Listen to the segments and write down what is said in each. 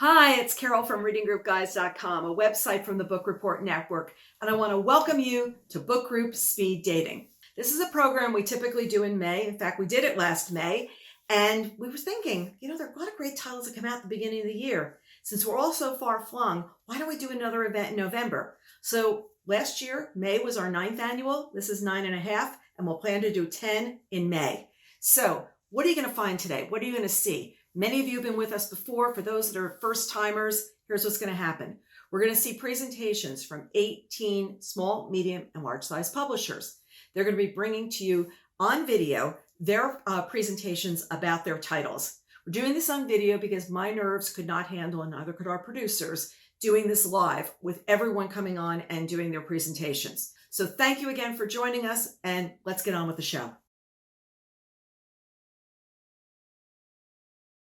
Hi, it's Carol from readinggroupguys.com, a website from the Book Report Network, and I want to welcome you to Book Group Speed Dating. This is a program we typically do in May. In fact, we did it last May, and we were thinking, there are a lot of great titles that come out at the beginning of the year. Since we're all so far flung, why don't we do another event in November? So last year, May was our 9th annual. This is 9.5, and we'll plan to do 10 in May. So what are you going to find today? What are you going to see? Many of you have been with us before. For those that are first timers, here's what's going to happen. We're going to see presentations from 18 small, medium, and large size publishers. They're going to be bringing to you on video their presentations about their titles. We're doing this on video because my nerves could not handle, and neither could our producers, doing this live with everyone coming on and doing their presentations. So thank you again for joining us, and let's get on with the show.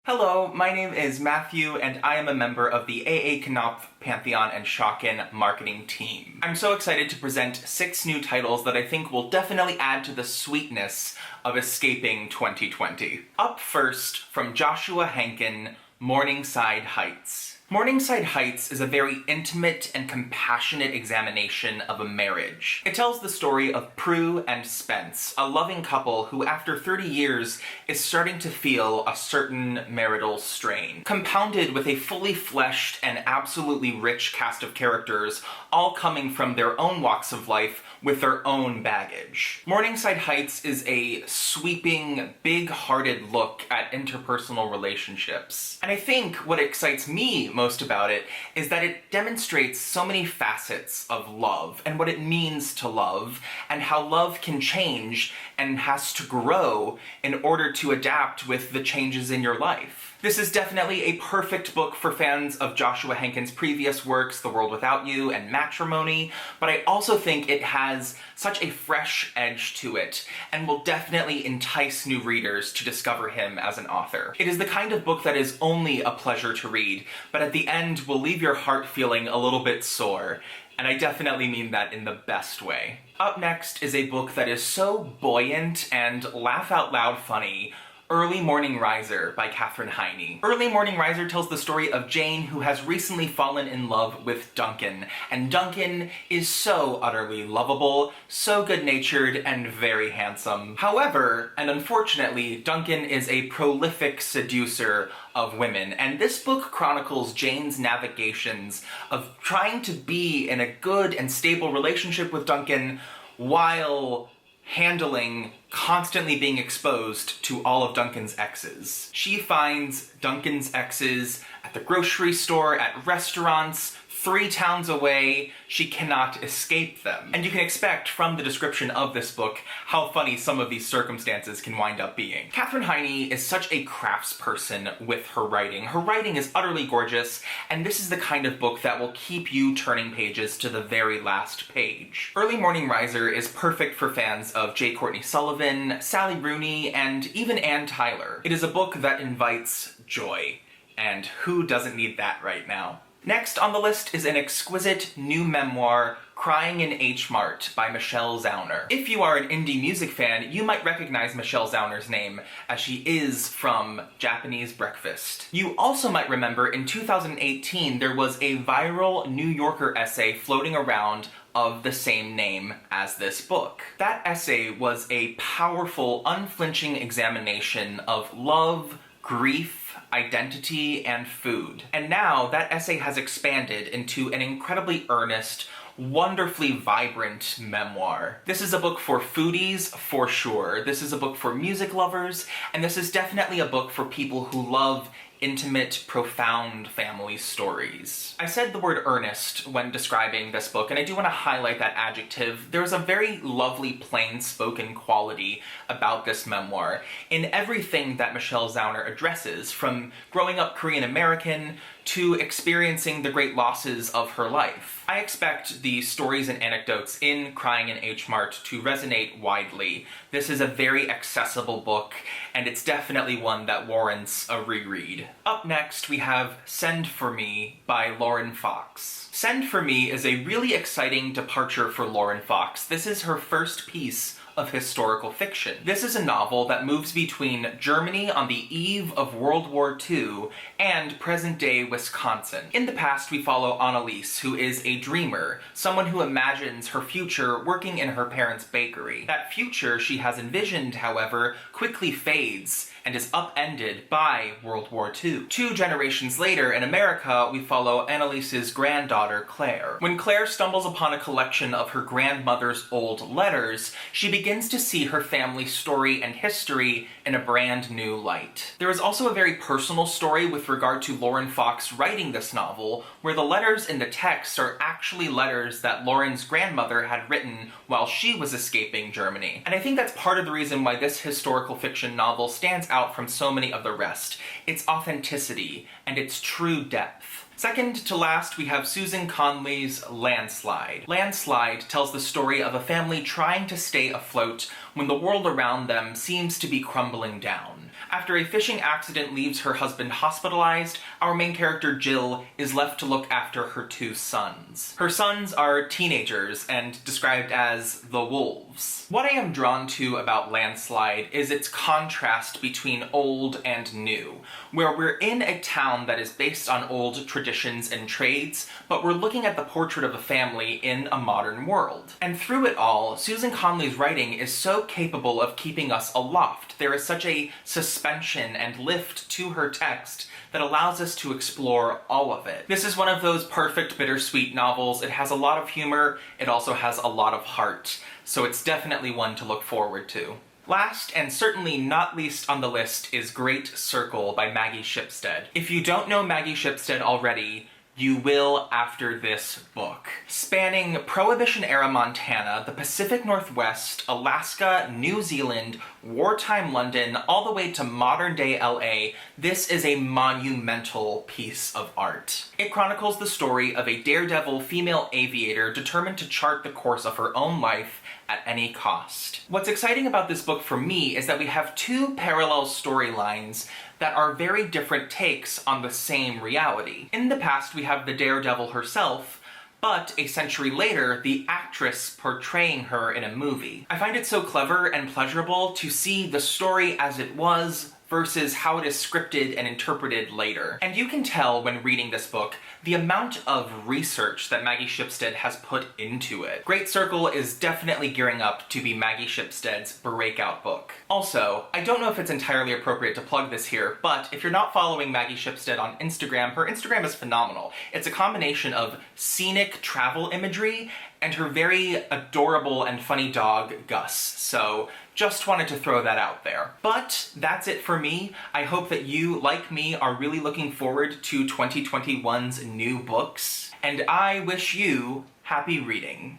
Hello, my name is Matthew, and I am a member of the AA Knopf, Pantheon, and Schocken marketing team. I'm so excited to present 6 new titles that I think will definitely add to the sweetness of escaping 2020. Up first, from Joshua Henkin, Morningside Heights. Morningside Heights is a very intimate and compassionate examination of a marriage. It tells the story of Prue and Spence, a loving couple who after 30 years is starting to feel a certain marital strain. Compounded with a fully fleshed and absolutely rich cast of characters, all coming from their own walks of life with their own baggage. Morningside Heights is a sweeping, big-hearted look at interpersonal relationships. And I think what excites me most about it is that it demonstrates so many facets of love and what it means to love and how love can change and has to grow in order to adapt with the changes in your life. This is definitely a perfect book for fans of Joshua Henkin's previous works, The World Without You and Matrimony, but I also think it has such a fresh edge to it and will definitely entice new readers to discover him as an author. It is the kind of book that is only a pleasure to read, but at the end will leave your heart feeling a little bit sore, and I definitely mean that in the best way. Up next is a book that is so buoyant and laugh-out-loud funny, Early Morning Riser by Katherine Heine. Early Morning Riser tells the story of Jane, who has recently fallen in love with Duncan, and Duncan is so utterly lovable, so good-natured, and very handsome. However, and unfortunately, Duncan is a prolific seducer of women, and this book chronicles Jane's navigations of trying to be in a good and stable relationship with Duncan while handling constantly being exposed to all of Duncan's exes. She finds Duncan's exes at the grocery store, at restaurants, 3 towns away. She cannot escape them. And you can expect from the description of this book how funny some of these circumstances can wind up being. Katherine Heine is such a craftsperson with her writing. Her writing is utterly gorgeous, and this is the kind of book that will keep you turning pages to the very last page. Early Morning Riser is perfect for fans of J. Courtney Sullivan, Sally Rooney, and even Ann Tyler. It is a book that invites joy, and who doesn't need that right now? Next on the list is an exquisite new memoir, Crying in H Mart by Michelle Zauner. If you are an indie music fan, you might recognize Michelle Zauner's name, as she is from Japanese Breakfast. You also might remember in 2018 there was a viral New Yorker essay floating around of the same name as this book. That essay was a powerful, unflinching examination of love, grief, identity, and food. And now that essay has expanded into an incredibly earnest, wonderfully vibrant memoir. This is a book for foodies, for sure. This is a book for music lovers, and this is definitely a book for people who love intimate, profound family stories. I said the word earnest when describing this book, and I do want to highlight that adjective. There's a very lovely, plain-spoken quality about this memoir in everything that Michelle Zauner addresses, from growing up Korean American to experiencing the great losses of her life. I expect the stories and anecdotes in Crying in H Mart to resonate widely. This is a very accessible book, and it's definitely one that warrants a reread. Up next, we have Send For Me by Lauren Fox. Send For Me is a really exciting departure for Lauren Fox. This is her first piece of historical fiction. This is a novel that moves between Germany on the eve of World War II and present-day Wisconsin. In the past, we follow Annalise, who is a dreamer, someone who imagines her future working in her parents' bakery. That future she has envisioned, however, quickly fades and is upended by World War II. 2 generations later, in America, we follow Annalise's granddaughter, Claire. When Claire stumbles upon a collection of her grandmother's old letters, she begins to see her family's story and history in a brand new light. There is also a very personal story with regard to Lauren Fox writing this novel, where the letters in the text are actually letters that Lauren's grandmother had written while she was escaping Germany. And I think that's part of the reason why this historical fiction novel stands out from so many of the rest. Its authenticity and its true depth. Second to last, we have Susan Conley's Landslide. Landslide tells the story of a family trying to stay afloat when the world around them seems to be crumbling down. After a fishing accident leaves her husband hospitalized, our main character Jill is left to look after her 2 sons. Her sons are teenagers and described as the wolves. What I am drawn to about Landslide is its contrast between old and new, where we're in a town that is based on old traditions and trades, but we're looking at the portrait of a family in a modern world. And through it all, Susan Conley's writing is so capable of keeping us aloft. There is such a suspension and lift to her text that allows us to explore all of it. This is one of those perfect bittersweet novels. It has a lot of humor, it also has a lot of heart, so it's definitely one to look forward to. Last, and certainly not least on the list, is Great Circle by Maggie Shipstead. If you don't know Maggie Shipstead already, you will after this book. Spanning Prohibition-era Montana, the Pacific Northwest, Alaska, New Zealand, wartime London, all the way to modern-day LA, this is a monumental piece of art. It chronicles the story of a daredevil female aviator determined to chart the course of her own life at any cost. What's exciting about this book for me is that we have 2 parallel storylines that are very different takes on the same reality. In the past, we have the daredevil herself, but a century later, the actress portraying her in a movie. I find it so clever and pleasurable to see the story as it was versus how it is scripted and interpreted later. And you can tell when reading this book the amount of research that Maggie Shipstead has put into it. Great Circle is definitely gearing up to be Maggie Shipstead's breakout book. Also, I don't know if it's entirely appropriate to plug this here, but if you're not following Maggie Shipstead on Instagram, her Instagram is phenomenal. It's a combination of scenic travel imagery and her very adorable and funny dog, Gus. So just wanted to throw that out there. But that's it for me. I hope that you, like me, are really looking forward to 2021's new books, and I wish you happy reading.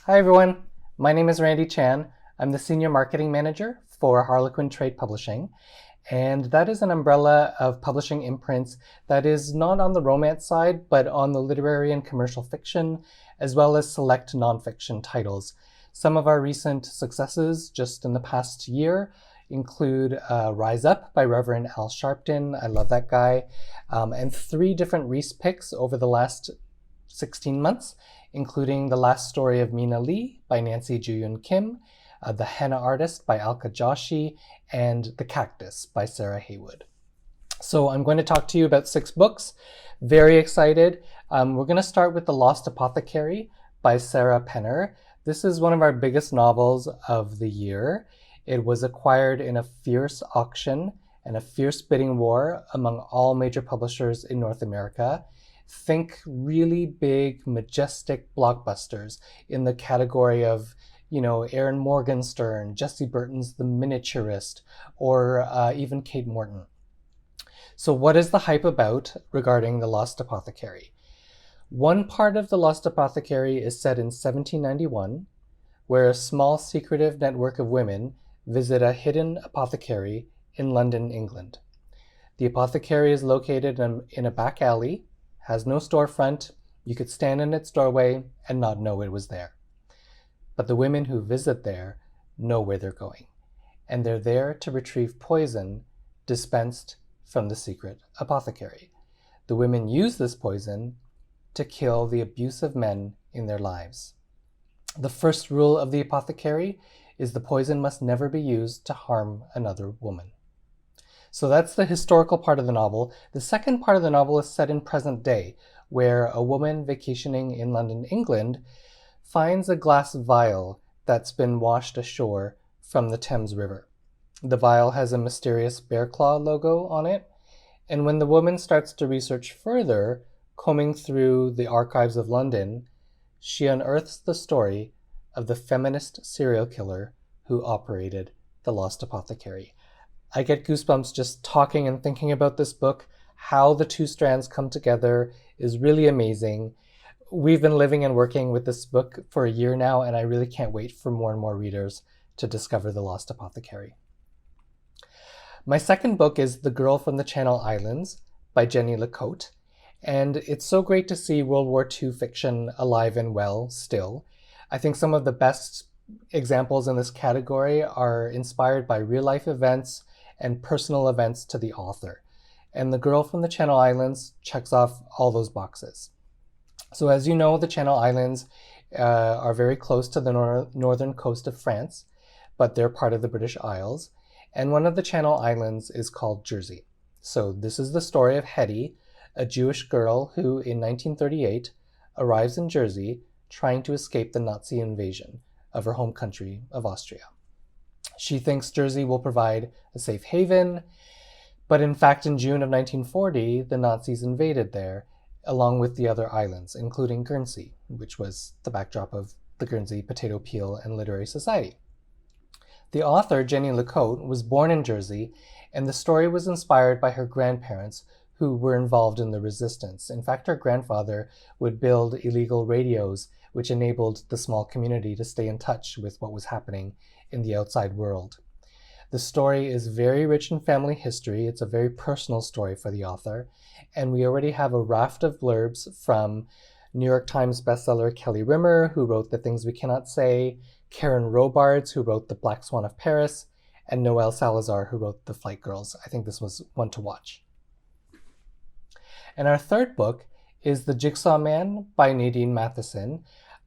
Hi everyone, my name is Randy Chan. I'm the Senior Marketing Manager for Harlequin Trade Publishing, and that is an umbrella of publishing imprints that is not on the romance side, but on the literary and commercial fiction, as well as select nonfiction titles. Some of our recent successes just in the past year include Rise Up by Reverend Al Sharpton, I love that guy, and 3 different Reese picks over the last 16 months, including The Last Story of Mina Lee by Nancy Juyun Kim, The Henna Artist by Alka Joshi, and The Cactus by Sarah Haywood. So I'm going to talk to you about 6 books. Very excited. We're going to start with The Lost Apothecary by Sarah Penner. This is one of our biggest novels of the year. It was acquired in a fierce auction and a fierce bidding war among all major publishers in North America. Think really big, majestic blockbusters in the category of, Aaron Morgenstern, Jesse Burton's The Miniaturist, or even Kate Morton. So what is the hype about regarding The Lost Apothecary? One part of The Lost Apothecary is set in 1791, where a small secretive network of women visit a hidden apothecary in London, England. The apothecary is located in a back alley, has no storefront. You could stand in its doorway and not know it was there. But the women who visit there know where they're going, and they're there to retrieve poison dispensed from the secret apothecary. The women use this poison to kill the abusive men in their lives. The first rule of the apothecary is the poison must never be used to harm another woman. So that's the historical part of the novel. The second part of the novel is set in present day, where a woman vacationing in London, England, finds a glass vial that's been washed ashore from the Thames River. The vial has a mysterious bear claw logo on it, and when the woman starts to research further, combing through the archives of London, she unearths the story of the feminist serial killer who operated the Lost Apothecary. I get goosebumps just talking and thinking about this book. How the two strands come together is really amazing. We've been living and working with this book for a year now, and I really can't wait for more and more readers to discover the Lost Apothecary. My second book is The Girl from the Channel Islands by Jenny LeCote, and it's so great to see World War II fiction alive and well still. I think some of the best examples in this category are inspired by real-life events and personal events to the author. And The Girl from the Channel Islands checks off all those boxes. So as you know, the Channel Islands are very close to the northern coast of France, but they're part of the British Isles. And one of the Channel Islands is called Jersey. So this is the story of Hetty, a Jewish girl who in 1938 arrives in Jersey trying to escape the Nazi invasion of her home country of Austria. She thinks Jersey will provide a safe haven, but in fact in June of 1940, the Nazis invaded there, along with the other islands, including Guernsey, which was the backdrop of the Guernsey Potato Peel and Literary Society. The author, Jenny LeCote, was born in Jersey, and the story was inspired by her grandparents who were involved in the resistance. In fact, her grandfather would build illegal radios, which enabled the small community to stay in touch with what was happening in the outside world. The story is very rich in family history. It's a very personal story for the author, and we already have a raft of blurbs from New York Times bestseller Kelly Rimmer, who wrote The Things We Cannot Say, Karen Robards, who wrote The Black Swan of Paris, and Noelle Salazar, who wrote The Flight Girls. I think this was one to watch. And our third book is The Jigsaw Man by Nadine Matheson.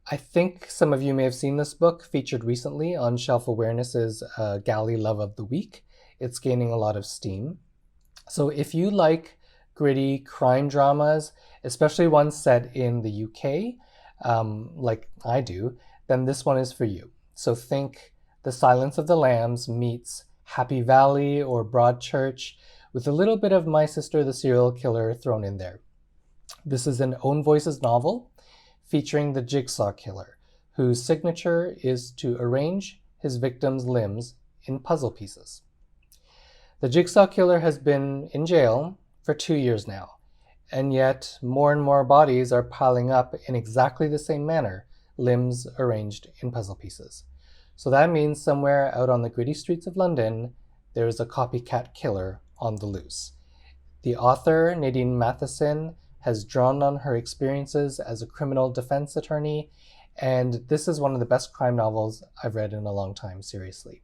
I think some of you may have seen this book featured recently on Shelf Awareness's Galley Love of the Week. It's gaining a lot of steam. So if you like gritty crime dramas, especially ones set in the UK, like I do, then this one is for you. So think The Silence of the Lambs meets Happy Valley or Broadchurch with a little bit of My Sister the Serial Killer thrown in there. This is an Own Voices novel featuring the Jigsaw Killer, whose signature is to arrange his victims' limbs in puzzle pieces. The Jigsaw Killer has been in jail for 2 years now, and yet more and more bodies are piling up in exactly the same manner, limbs arranged in puzzle pieces. So that means somewhere out on the gritty streets of London, there is a copycat killer on the loose. The author, Nadine Matheson, has drawn on her experiences as a criminal defense attorney, and this is one of the best crime novels I've read in a long time, seriously.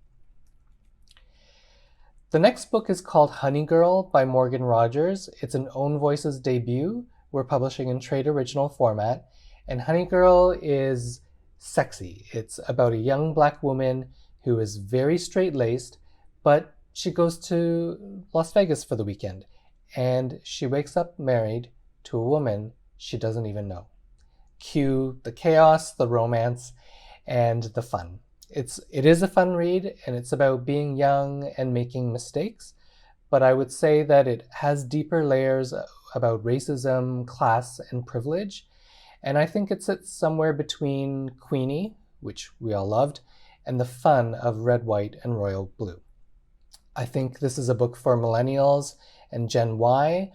The next book is called Honey Girl by Morgan Rogers. It's an Own Voices debut. We're publishing in trade original format, and Honey Girl is sexy. It's about a young Black woman who is very straight-laced, but she goes to Las Vegas for the weekend, and she wakes up married to a woman she doesn't even know. Cue the chaos, the romance, and the fun. It is a fun read, and it's about being young and making mistakes, but I would say that it has deeper layers about racism, class, and privilege, and I think it sits somewhere between Queenie, which we all loved, and the fun of Red, White, and Royal Blue. I think this is a book for millennials and Gen Y.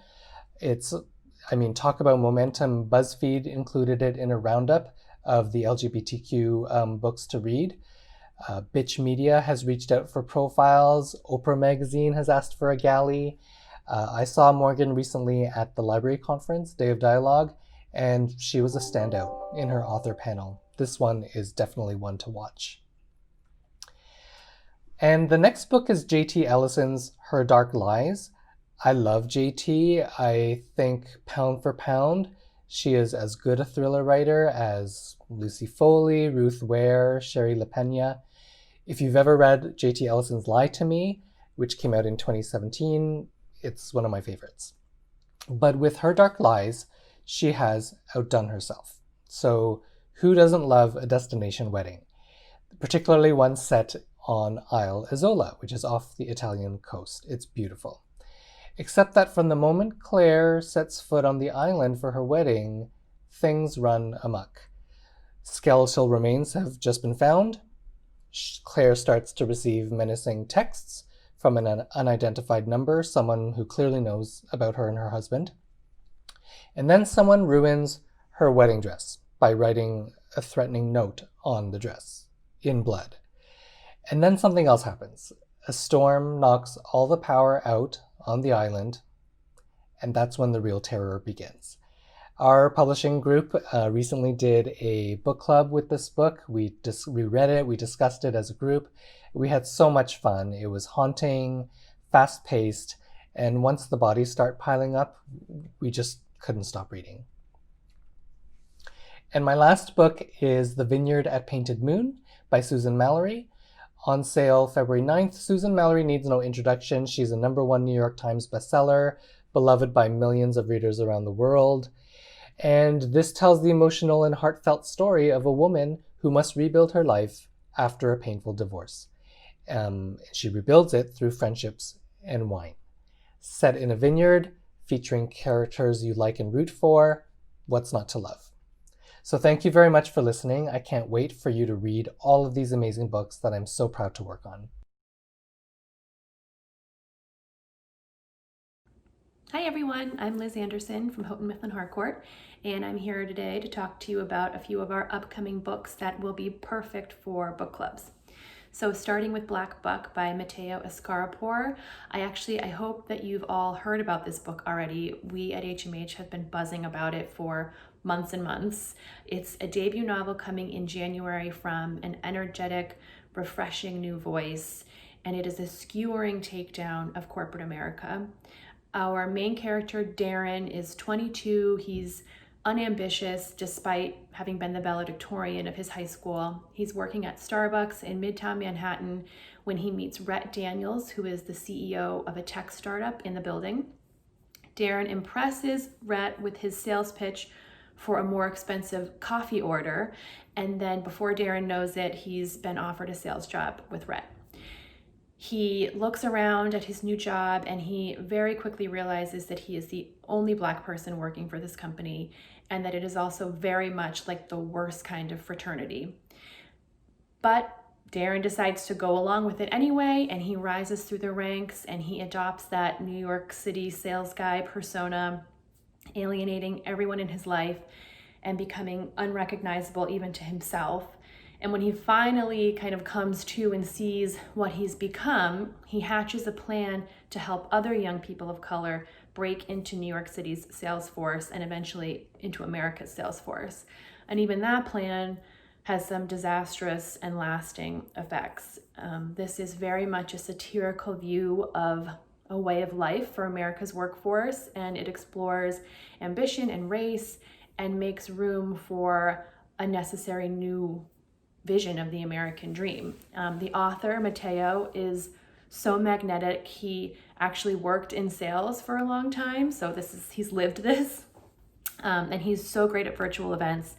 Talk about momentum. BuzzFeed included it in a roundup of the LGBTQ books to read. Bitch Media has reached out for profiles. Oprah Magazine has asked for a galley. I saw Morgan recently at the library conference, Day of Dialogue, and she was a standout in her author panel. This one is definitely one to watch. And the next book is J.T. Ellison's Her Dark Lies. I love JT. I think pound for pound, She is as good a thriller writer as Lucy Foley, Ruth Ware, Sherry LaPena. If you've ever read J.T. Ellison's Lie to Me, which came out in 2017, it's one of my favorites. But with her dark lies, she has outdone herself. So who doesn't love a destination wedding? Particularly one set on Isle Isola, which is off the Italian coast. It's beautiful. Except that from the moment Claire sets foot on the island for her wedding, things run amok. Skeletal remains have just been found. Claire starts to receive menacing texts from an unidentified number, someone who clearly knows about her and her husband. And then someone ruins her wedding dress by writing a threatening note on the dress in blood. And then something else happens. A storm knocks all the power out on the island, and that's when the real terror begins. Our publishing group recently did a book club with this book. We read it, we discussed it as a group. We had so much fun. It was haunting, fast-paced, and once the bodies start piling up, we just couldn't stop reading. And my last book is The Vineyard at Painted Moon by Susan Mallory. On sale February 9th. Susan Mallory needs no introduction. She's a #1 New York Times bestseller, beloved by millions of readers around the world. And this tells the emotional and heartfelt story of a woman who must rebuild her life after a painful divorce. She rebuilds it through friendships and wine. Set in a vineyard, featuring characters you like and root for, what's not to love? So thank you very much for listening. I can't wait for you to read all of these amazing books that I'm so proud to work on. Hi everyone, I'm Liz Anderson from Houghton Mifflin Harcourt, and I'm here today to talk to you about a few of our upcoming books that will be perfect for book clubs. So starting with Black Buck by Matteo Escarapour, I hope that you've all heard about this book already. We at HMH have been buzzing about it for months and months. It's a debut novel coming in January from an energetic, refreshing new voice, and it is a skewering takedown of corporate America. Our main character, Darren, is 22. He's unambitious despite having been the valedictorian of his high school. He's working at Starbucks in Midtown Manhattan when he meets Rhett Daniels, who is the CEO of a tech startup in the building. Darren impresses Rhett with his sales pitch for a more expensive coffee order, and then before Darren knows it, he's been offered a sales job with Rhett. He looks around at his new job and he very quickly realizes that he is the only Black person working for this company, and that it is also very much like the worst kind of fraternity. But Darren decides to go along with it anyway, and he rises through the ranks and he adopts that New York City sales guy persona, alienating everyone in his life and becoming unrecognizable even to himself. And when he finally kind of comes to and sees what he's become, he hatches a plan to help other young people of color break into New York City's sales force and eventually into America's sales force. And even that plan has some disastrous and lasting effects. This is very much a satirical view of a way of life for America's workforce, and it explores ambition and race and makes room for a necessary new vision of the American dream. The author, Matteo, is so magnetic. He actually worked in sales for a long time, so he's lived this, and he's so great at virtual events.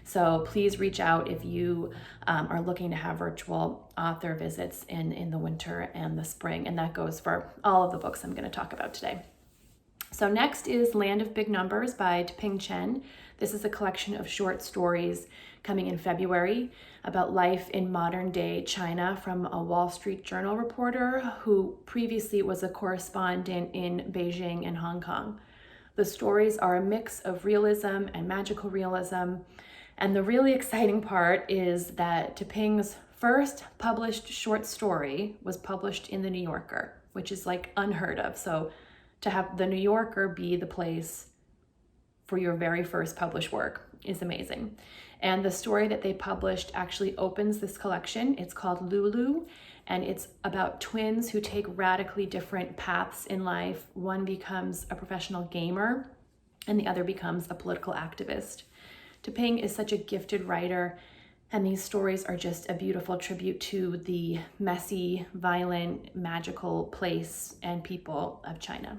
So please reach out if you are looking to have virtual author visits in the winter and the spring, and that goes for all of the books I'm going to talk about today. So next is Land of Big Numbers by Ping Chen. This is a collection of short stories coming in February about life in modern day China from a Wall Street Journal reporter who previously was a correspondent in Beijing and Hong Kong. The stories are a mix of realism and magical realism. And the really exciting part is that Ping's first published short story was published in The New Yorker, which is like unheard of. So to have The New Yorker be the place for your very first published work is amazing. And the story that they published actually opens this collection. It's called Lulu, and it's about twins who take radically different paths in life. One becomes a professional gamer, and the other becomes a political activist. Ping is such a gifted writer, and these stories are just a beautiful tribute to the messy, violent, magical place and people of China.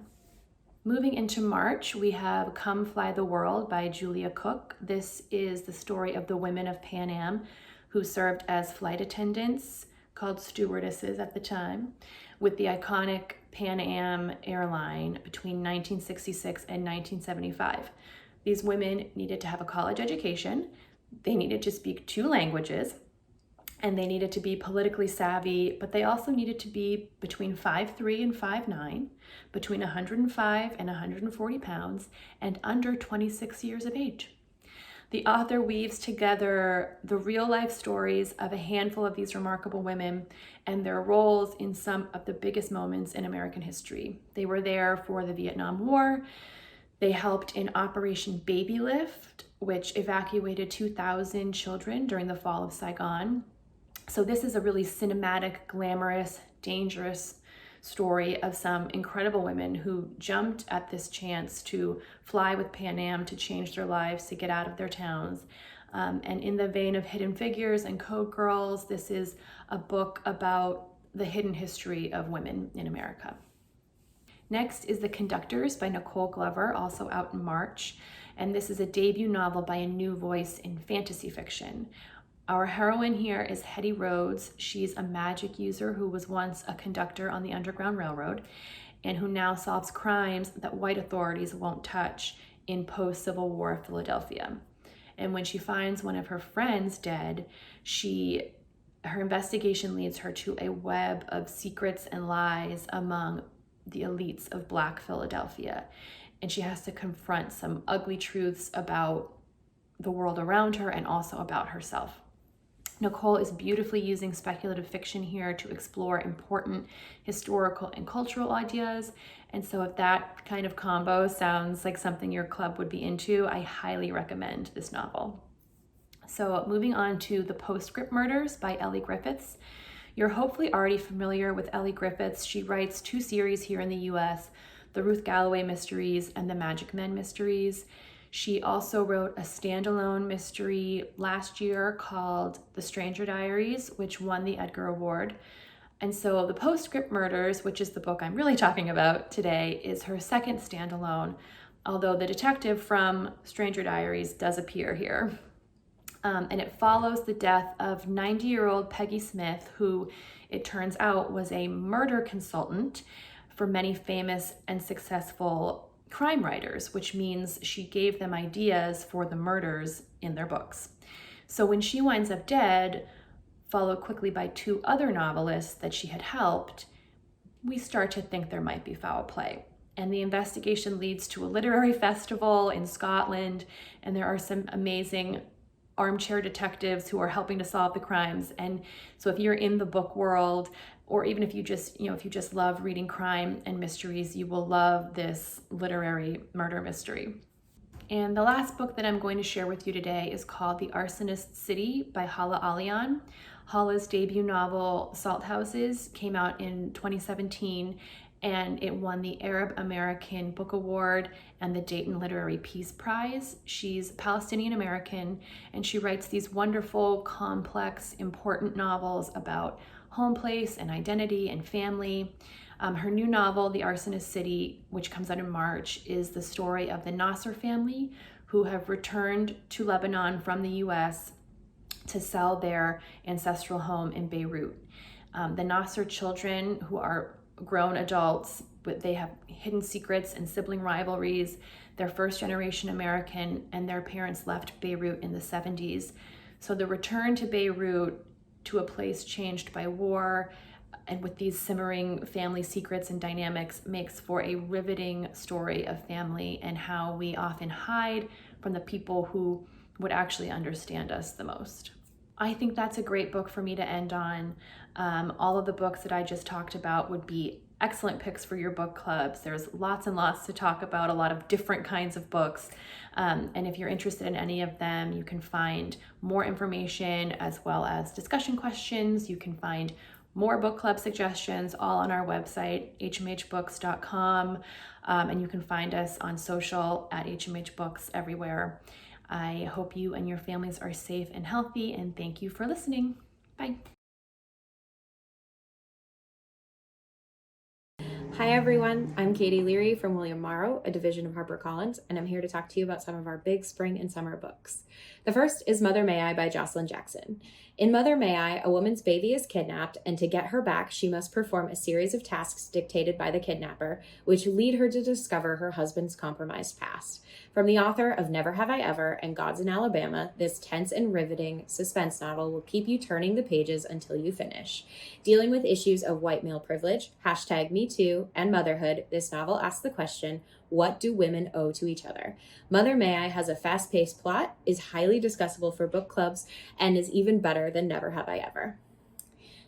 Moving into March, we have Come Fly the World by Julia Cook. This is the story of the women of Pan Am who served as flight attendants, called stewardesses at the time, with the iconic Pan Am airline between 1966 and 1975. These women needed to have a college education, they needed to speak 2 languages, and they needed to be politically savvy, but they also needed to be between 5'3" and 5'9", between 105 and 140 pounds, and under 26 years of age. The author weaves together the real-life stories of a handful of these remarkable women and their roles in some of the biggest moments in American history. They were there for the Vietnam War. They helped in Operation Baby Lift, which evacuated 2,000 children during the fall of Saigon. So this is a really cinematic, glamorous, dangerous story of some incredible women who jumped at this chance to fly with Pan Am to change their lives, to get out of their towns. And in the vein of Hidden Figures and Code Girls, this is a book about the hidden history of women in America. Next is The Conductors by Nicole Glover, also out in March. And this is a debut novel by a new voice in fantasy fiction. Our heroine here is Hetty Rhodes. She's a magic user who was once a conductor on the Underground Railroad and who now solves crimes that white authorities won't touch in post-Civil War Philadelphia. And when she finds one of her friends dead, her investigation leads her to a web of secrets and lies among the elites of Black Philadelphia. And she has to confront some ugly truths about the world around her and also about herself. Nicole is beautifully using speculative fiction here to explore important historical and cultural ideas. And so if that kind of combo sounds like something your club would be into, I highly recommend this novel. So moving on to The Postscript Murders by Ellie Griffiths. You're hopefully already familiar with Ellie Griffiths. She writes 2 series here in the US, the Ruth Galloway Mysteries and the Magic Men Mysteries. She also wrote a standalone mystery last year called The Stranger Diaries, which won the Edgar Award. And so The Postscript Murders, which is the book I'm really talking about today, is her second standalone, although the detective from Stranger Diaries does appear here. And it follows the death of 90-year-old Peggy Smith, who it turns out was a murder consultant for many famous and successful crime writers, which means she gave them ideas for the murders in their books. So when she winds up dead, followed quickly by 2 other novelists that she had helped, we start to think there might be foul play. And the investigation leads to a literary festival in Scotland, and there are some amazing armchair detectives who are helping to solve the crimes. And so if you're in the book world, or even if you just love reading crime and mysteries, you will love this literary murder mystery. And the last book that I'm going to share with you today is called The Arsonist City by Hala Alian. Hala's debut novel, Salt Houses, came out in 2017, and it won the Arab American Book Award and the Dayton Literary Peace Prize. She's Palestinian American, and she writes these wonderful, complex, important novels about home place and identity and family. Her new novel, The Arsonist City, which comes out in March, is the story of the Nasser family who have returned to Lebanon from the US to sell their ancestral home in Beirut. The Nasser children, who are grown adults, but they have hidden secrets and sibling rivalries. They're first generation American, and their parents left Beirut in the 70s. So the return to Beirut, to a place changed by war, and with these simmering family secrets and dynamics, makes for a riveting story of family and how we often hide from the people who would actually understand us the most. I think that's a great book for me to end on. All of the books that I just talked about would be excellent picks for your book clubs. There's lots and lots to talk about, a lot of different kinds of books. And if you're interested in any of them, you can find more information as well as discussion questions. You can find More book club suggestions all on our website, hmhbooks.com, and you can find us on social at hmhbooks everywhere. I hope you and your families are safe and healthy, and thank you for listening. Bye. Hi everyone, I'm Katie Leary from William Morrow, a division of HarperCollins, and I'm here to talk to you about some of our big spring and summer books. The first is Mother May I by Jocelyn Jackson. In Mother May I, a woman's baby is kidnapped, and to get her back, she must perform a series of tasks dictated by the kidnapper, which lead her to discover her husband's compromised past. From the author of Never Have I Ever and Gods in Alabama, this tense and riveting suspense novel will keep you turning the pages until you finish. Dealing with issues of white male privilege, #MeToo, and motherhood, this novel asks the question, what do women owe to each other? Mother May I has a fast-paced plot, is highly discussable for book clubs, and is even better than Never Have I Ever.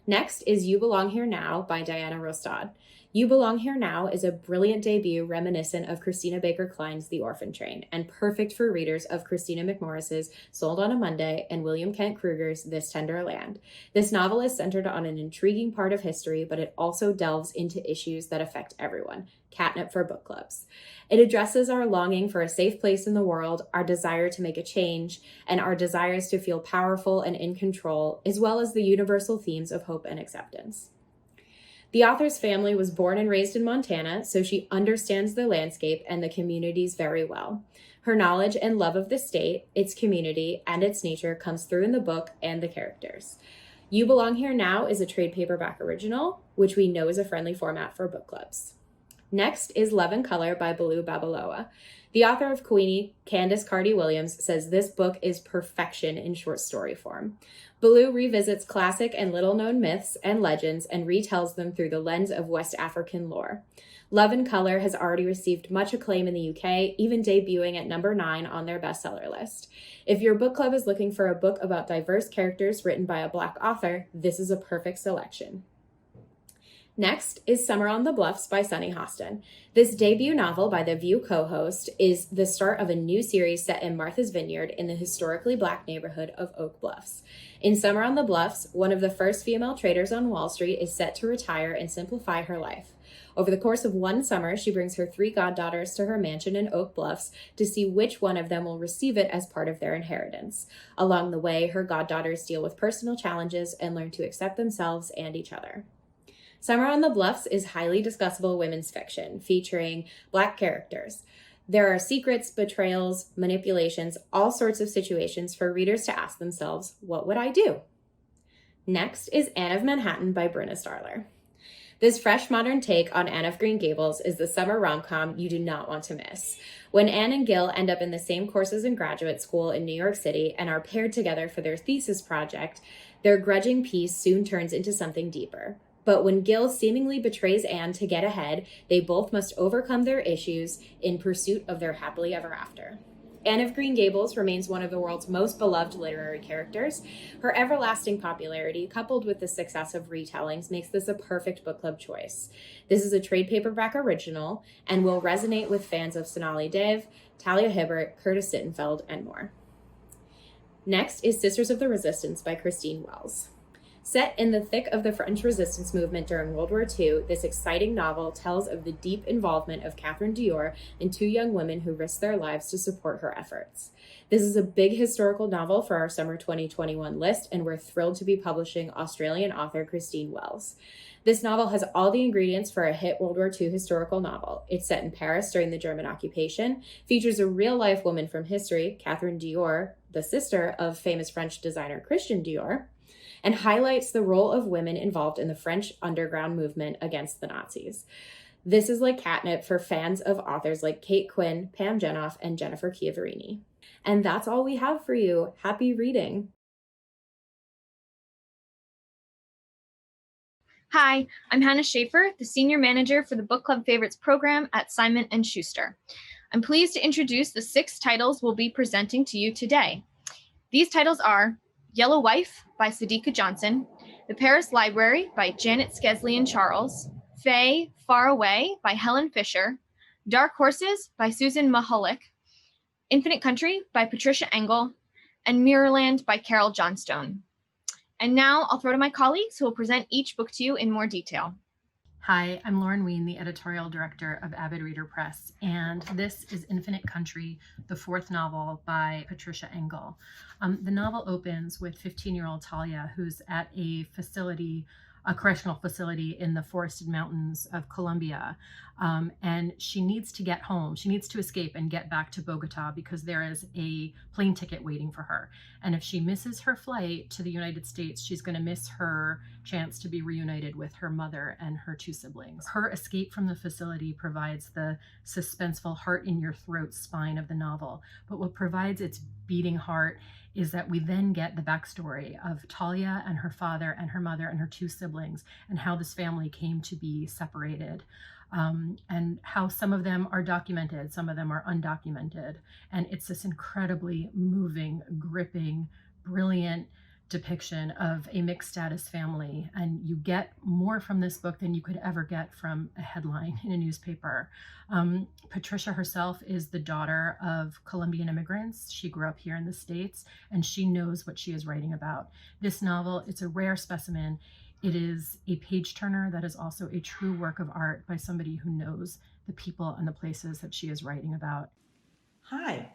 Next is You Belong Here Now by Diana Rostad. You Belong Here Now is a brilliant debut reminiscent of Christina Baker Klein's The Orphan Train, and perfect for readers of Christina McMorris's Sold on a Monday and William Kent Kruger's This Tender Land. This novel is centered on an intriguing part of history, but it also delves into issues that affect everyone. Catnip for book clubs. It addresses our longing for a safe place in the world, our desire to make a change, and our desires to feel powerful and in control, as well as the universal themes of hope and acceptance. The author's family was born and raised in Montana, so she understands the landscape and the communities very well. Her knowledge and love of the state, its community, and its nature comes through in the book and the characters. You Belong Here Now is a trade paperback original, which we know is a friendly format for book clubs. Next is Love and Color by Baloo Babaloa. The author of Queenie, Candace Carty-Williams, says this book is perfection in short story form. Baloo revisits classic and little-known myths and legends and retells them through the lens of West African lore. Love and Color has already received much acclaim in the UK, even debuting at number 9 on their bestseller list. If your book club is looking for a book about diverse characters written by a Black author, this is a perfect selection. Next is Summer on the Bluffs by Sunny Hostin. This debut novel by The View co-host is the start of a new series set in Martha's Vineyard in the historically Black neighborhood of Oak Bluffs. In Summer on the Bluffs, one of the first female traders on Wall Street is set to retire and simplify her life. Over the course of one summer, she brings her 3 goddaughters to her mansion in Oak Bluffs to see which one of them will receive it as part of their inheritance. Along the way, her goddaughters deal with personal challenges and learn to accept themselves and each other. Summer on the Bluffs is highly discussable women's fiction, featuring Black characters. There are secrets, betrayals, manipulations, all sorts of situations for readers to ask themselves, what would I do? Next is Anne of Manhattan by Bryna Starler. This fresh modern take on Anne of Green Gables is the summer rom-com you do not want to miss. When Anne and Gil end up in the same courses in graduate school in New York City and are paired together for their thesis project, their grudging peace soon turns into something deeper. But when Gil seemingly betrays Anne to get ahead, they both must overcome their issues in pursuit of their happily ever after. Anne of Green Gables remains one of the world's most beloved literary characters. Her everlasting popularity, coupled with the success of retellings, makes this a perfect book club choice. This is a trade paperback original and will resonate with fans of Sonali Dev, Talia Hibbert, Curtis Sittenfeld, and more. Next is Sisters of the Resistance by Christine Wells. Set in the thick of the French resistance movement during World War II, this exciting novel tells of the deep involvement of Catherine Dior and 2 young women who risked their lives to support her efforts. This is a big historical novel for our summer 2021 list, and we're thrilled to be publishing Australian author Christine Wells. This novel has all the ingredients for a hit World War II historical novel. It's set in Paris during the German occupation, features a real-life woman from history, Catherine Dior, the sister of famous French designer Christian Dior, and highlights the role of women involved in the French underground movement against the Nazis. This is like catnip for fans of authors like Kate Quinn, Pam Jenoff, and Jennifer Chiaverini. And that's all we have for you. Happy reading. Hi, I'm Hannah Schaefer, the Senior Manager for the Book Club Favorites program at Simon & Schuster. I'm pleased to introduce the 6 titles we'll be presenting to you today. These titles are Yellow Wife by Sadiqa Johnson, The Paris Library by Janet Skesley and Charles, Faye, Far Away by Helen Fisher, Dark Horses by Susan Mahalik, Infinite Country by Patricia Engel, and Mirrorland by Carol Johnstone. And now I'll throw to my colleagues who will present each book to you in more detail. Hi, I'm Lauren Ween, the editorial director of Avid Reader Press, and this is Infinite Country, the fourth novel by Patricia Engel. The novel opens with 15-year-old Talia, who's at a correctional facility in the forested mountains of Colombia, and she needs to get home. She needs to escape and get back to Bogota because there is a plane ticket waiting for her. And if she misses her flight to the United States, she's going to miss her chance to be reunited with her mother and her two siblings. Her escape from the facility provides the suspenseful heart in your throat spine of the novel, but what provides its beating heart is that we then get the backstory of Talia and her father and her mother and her two siblings and how this family came to be separated. And how some of them are documented, some of them are undocumented. And it's this incredibly moving, gripping, brilliant depiction of a mixed status family. And you get more from this book than you could ever get from a headline in a newspaper. Patricia herself is the daughter of Colombian immigrants. She grew up here in the States, and she knows what she is writing about. This novel, it's a rare specimen. It is a page turner that is also a true work of art by somebody who knows the people and the places that she is writing about. Hi,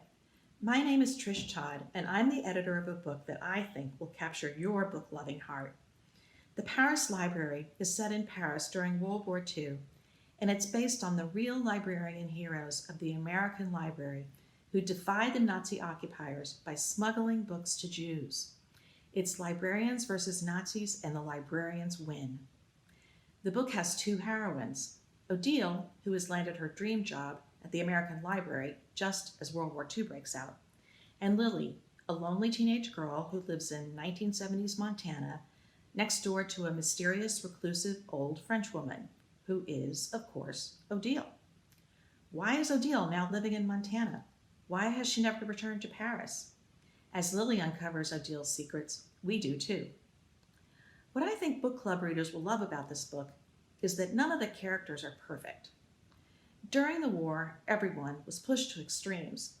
my name is Trish Todd, and I'm the editor of a book that I think will capture your book-loving heart. The Paris Library is set in Paris during World War II, and it's based on the real librarian heroes of the American library who defied the Nazi occupiers by smuggling books to Jews. It's librarians versus Nazis, and the librarians win. The book has two heroines, Odile, who has landed her dream job at the American Library just as World War II breaks out, and Lily, a lonely teenage girl who lives in 1970s Montana next door to a mysterious, reclusive old French woman, who is, of course, Odile. Why is Odile now living in Montana? Why has she never returned to Paris? As Lily uncovers Odile's secrets, we do too. What I think book club readers will love about this book is that none of the characters are perfect. During the war, everyone was pushed to extremes,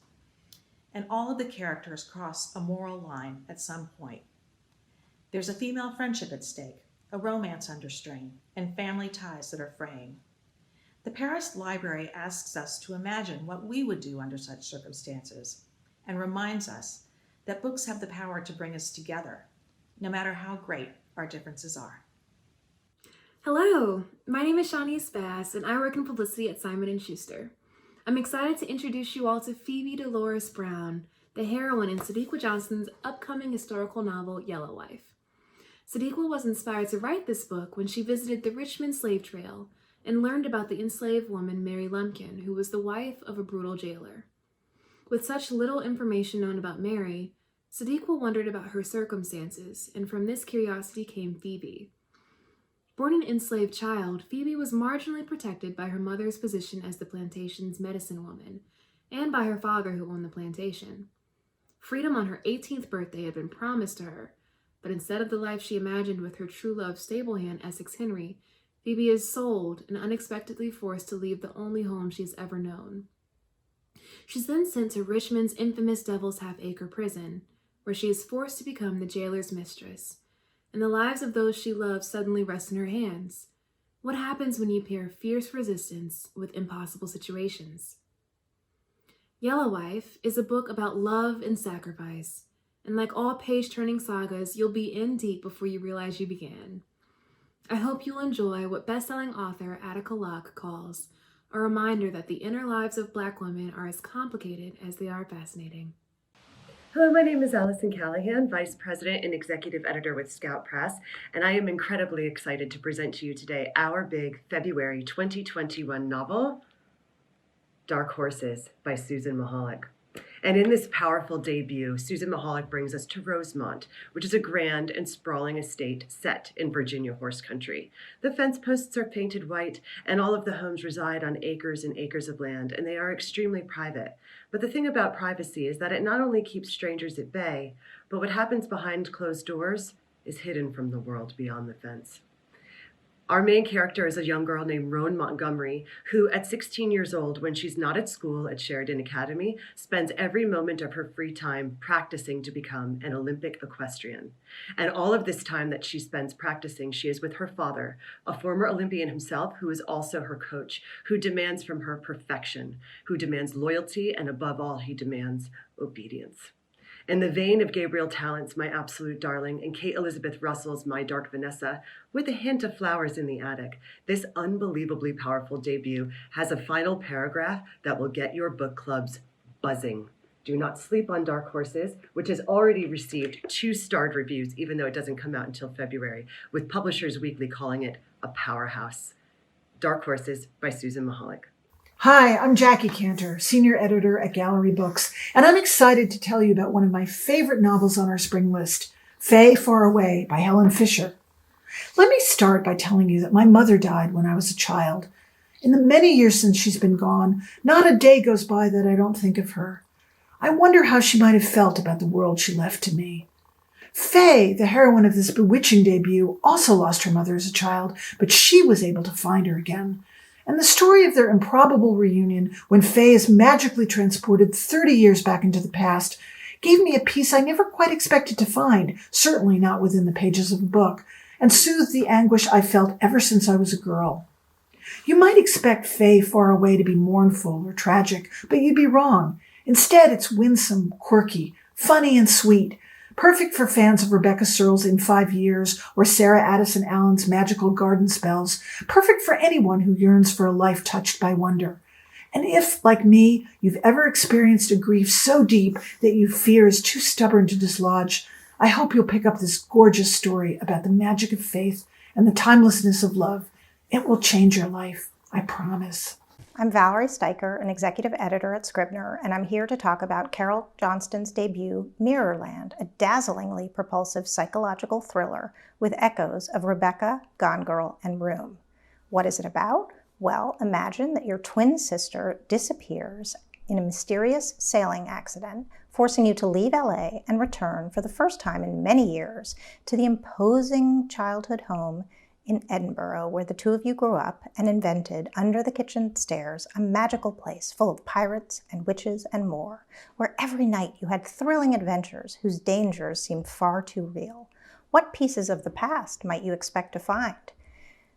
and all of the characters cross a moral line at some point. There's a female friendship at stake, a romance under strain, and family ties that are fraying. The Paris Library asks us to imagine what we would do under such circumstances, and reminds us that books have the power to bring us together, no matter how great our differences are. Hello, my name is Shawnee Spass, and I work in publicity at Simon & Schuster. I'm excited to introduce you all to Phoebe Dolores Brown, the heroine in Sadiqa Johnson's upcoming historical novel, Yellow Wife. Sadiqa was inspired to write this book when she visited the Richmond slave trail and learned about the enslaved woman Mary Lumpkin, who was the wife of a brutal jailer. With such little information known about Mary, Sadiqa wondered about her circumstances, and from this curiosity came Phoebe. Born an enslaved child, Phoebe was marginally protected by her mother's position as the plantation's medicine woman, and by her father who owned the plantation. Freedom on her 18th birthday had been promised to her, but instead of the life she imagined with her true love stable hand Essex Henry, Phoebe is sold and unexpectedly forced to leave the only home she has ever known. She's then sent to Richmond's infamous Devil's Half-Acre prison, where she is forced to become the jailer's mistress, and the lives of those she loves suddenly rest in her hands. What happens when you pair fierce resistance with impossible situations? Yellow Wife is a book about love and sacrifice, and like all page-turning sagas, you'll be in deep before you realize you began. I hope you'll enjoy what best-selling author Attica Locke calls a reminder that the inner lives of Black women are as complicated as they are fascinating. Hello, my name is Allison Callahan, Vice President and Executive Editor with Scout Press, and I am incredibly excited to present to you today our big February 2021 novel, Dark Horses by Susan Mahalik. And in this powerful debut, Susan Mahalik brings us to Rosemont, which is a grand and sprawling estate set in Virginia horse country. The fence posts are painted white, and all of the homes reside on acres and acres of land, and they are extremely private. But the thing about privacy is that it not only keeps strangers at bay, but what happens behind closed doors is hidden from the world beyond the fence. Our main character is a young girl named Roan Montgomery, who at 16 years old, when she's not at school at Sheridan Academy, spends every moment of her free time practicing to become an Olympic equestrian. And all of this time that she spends practicing, she is with her father, a former Olympian himself, who is also her coach, who demands from her perfection, who demands loyalty, and above all, he demands obedience. In the vein of Gabriel Tallent's My Absolute Darling and Kate Elizabeth Russell's My Dark Vanessa, with a hint of Flowers in the Attic, this unbelievably powerful debut has a final paragraph that will get your book clubs buzzing. Do not sleep on Dark Horses, which has already received 2-starred reviews, even though it doesn't come out until February, with Publishers Weekly calling it a powerhouse. Dark Horses by Susan Mahalik. Hi, I'm Jackie Cantor, Senior Editor at Gallery Books, and I'm excited to tell you about one of my favorite novels on our spring list, Faye Far Away by Helen Fisher. Let me start by telling you that my mother died when I was a child. In the many years since she's been gone, not a day goes by that I don't think of her. I wonder how she might have felt about the world she left to me. Faye, the heroine of this bewitching debut, also lost her mother as a child, but she was able to find her again. And the story of their improbable reunion when Faye is magically transported 30 years back into the past gave me a peace I never quite expected to find, certainly not within the pages of a book, and soothed the anguish I felt ever since I was a girl. You might expect Faye Far Away to be mournful or tragic, but you'd be wrong. Instead, it's winsome, quirky, funny, and sweet, perfect for fans of Rebecca Searle's In 5 Years or Sarah Addison Allen's magical garden spells, perfect for anyone who yearns for a life touched by wonder. And if, like me, you've ever experienced a grief so deep that you fear is too stubborn to dislodge, I hope you'll pick up this gorgeous story about the magic of faith and the timelessness of love. It will change your life, I promise. I'm Valerie Steicher, an executive editor at Scribner, and I'm here to talk about Carol Johnston's debut, Mirrorland, a dazzlingly propulsive psychological thriller with echoes of Rebecca, Gone Girl, and Room. What is it about? Well, imagine that your twin sister disappears in a mysterious sailing accident, forcing you to leave LA and return for the first time in many years to the imposing childhood home in Edinburgh, where the two of you grew up and invented, under the kitchen stairs, a magical place full of pirates and witches and more, where every night you had thrilling adventures whose dangers seemed far too real. What pieces of the past might you expect to find?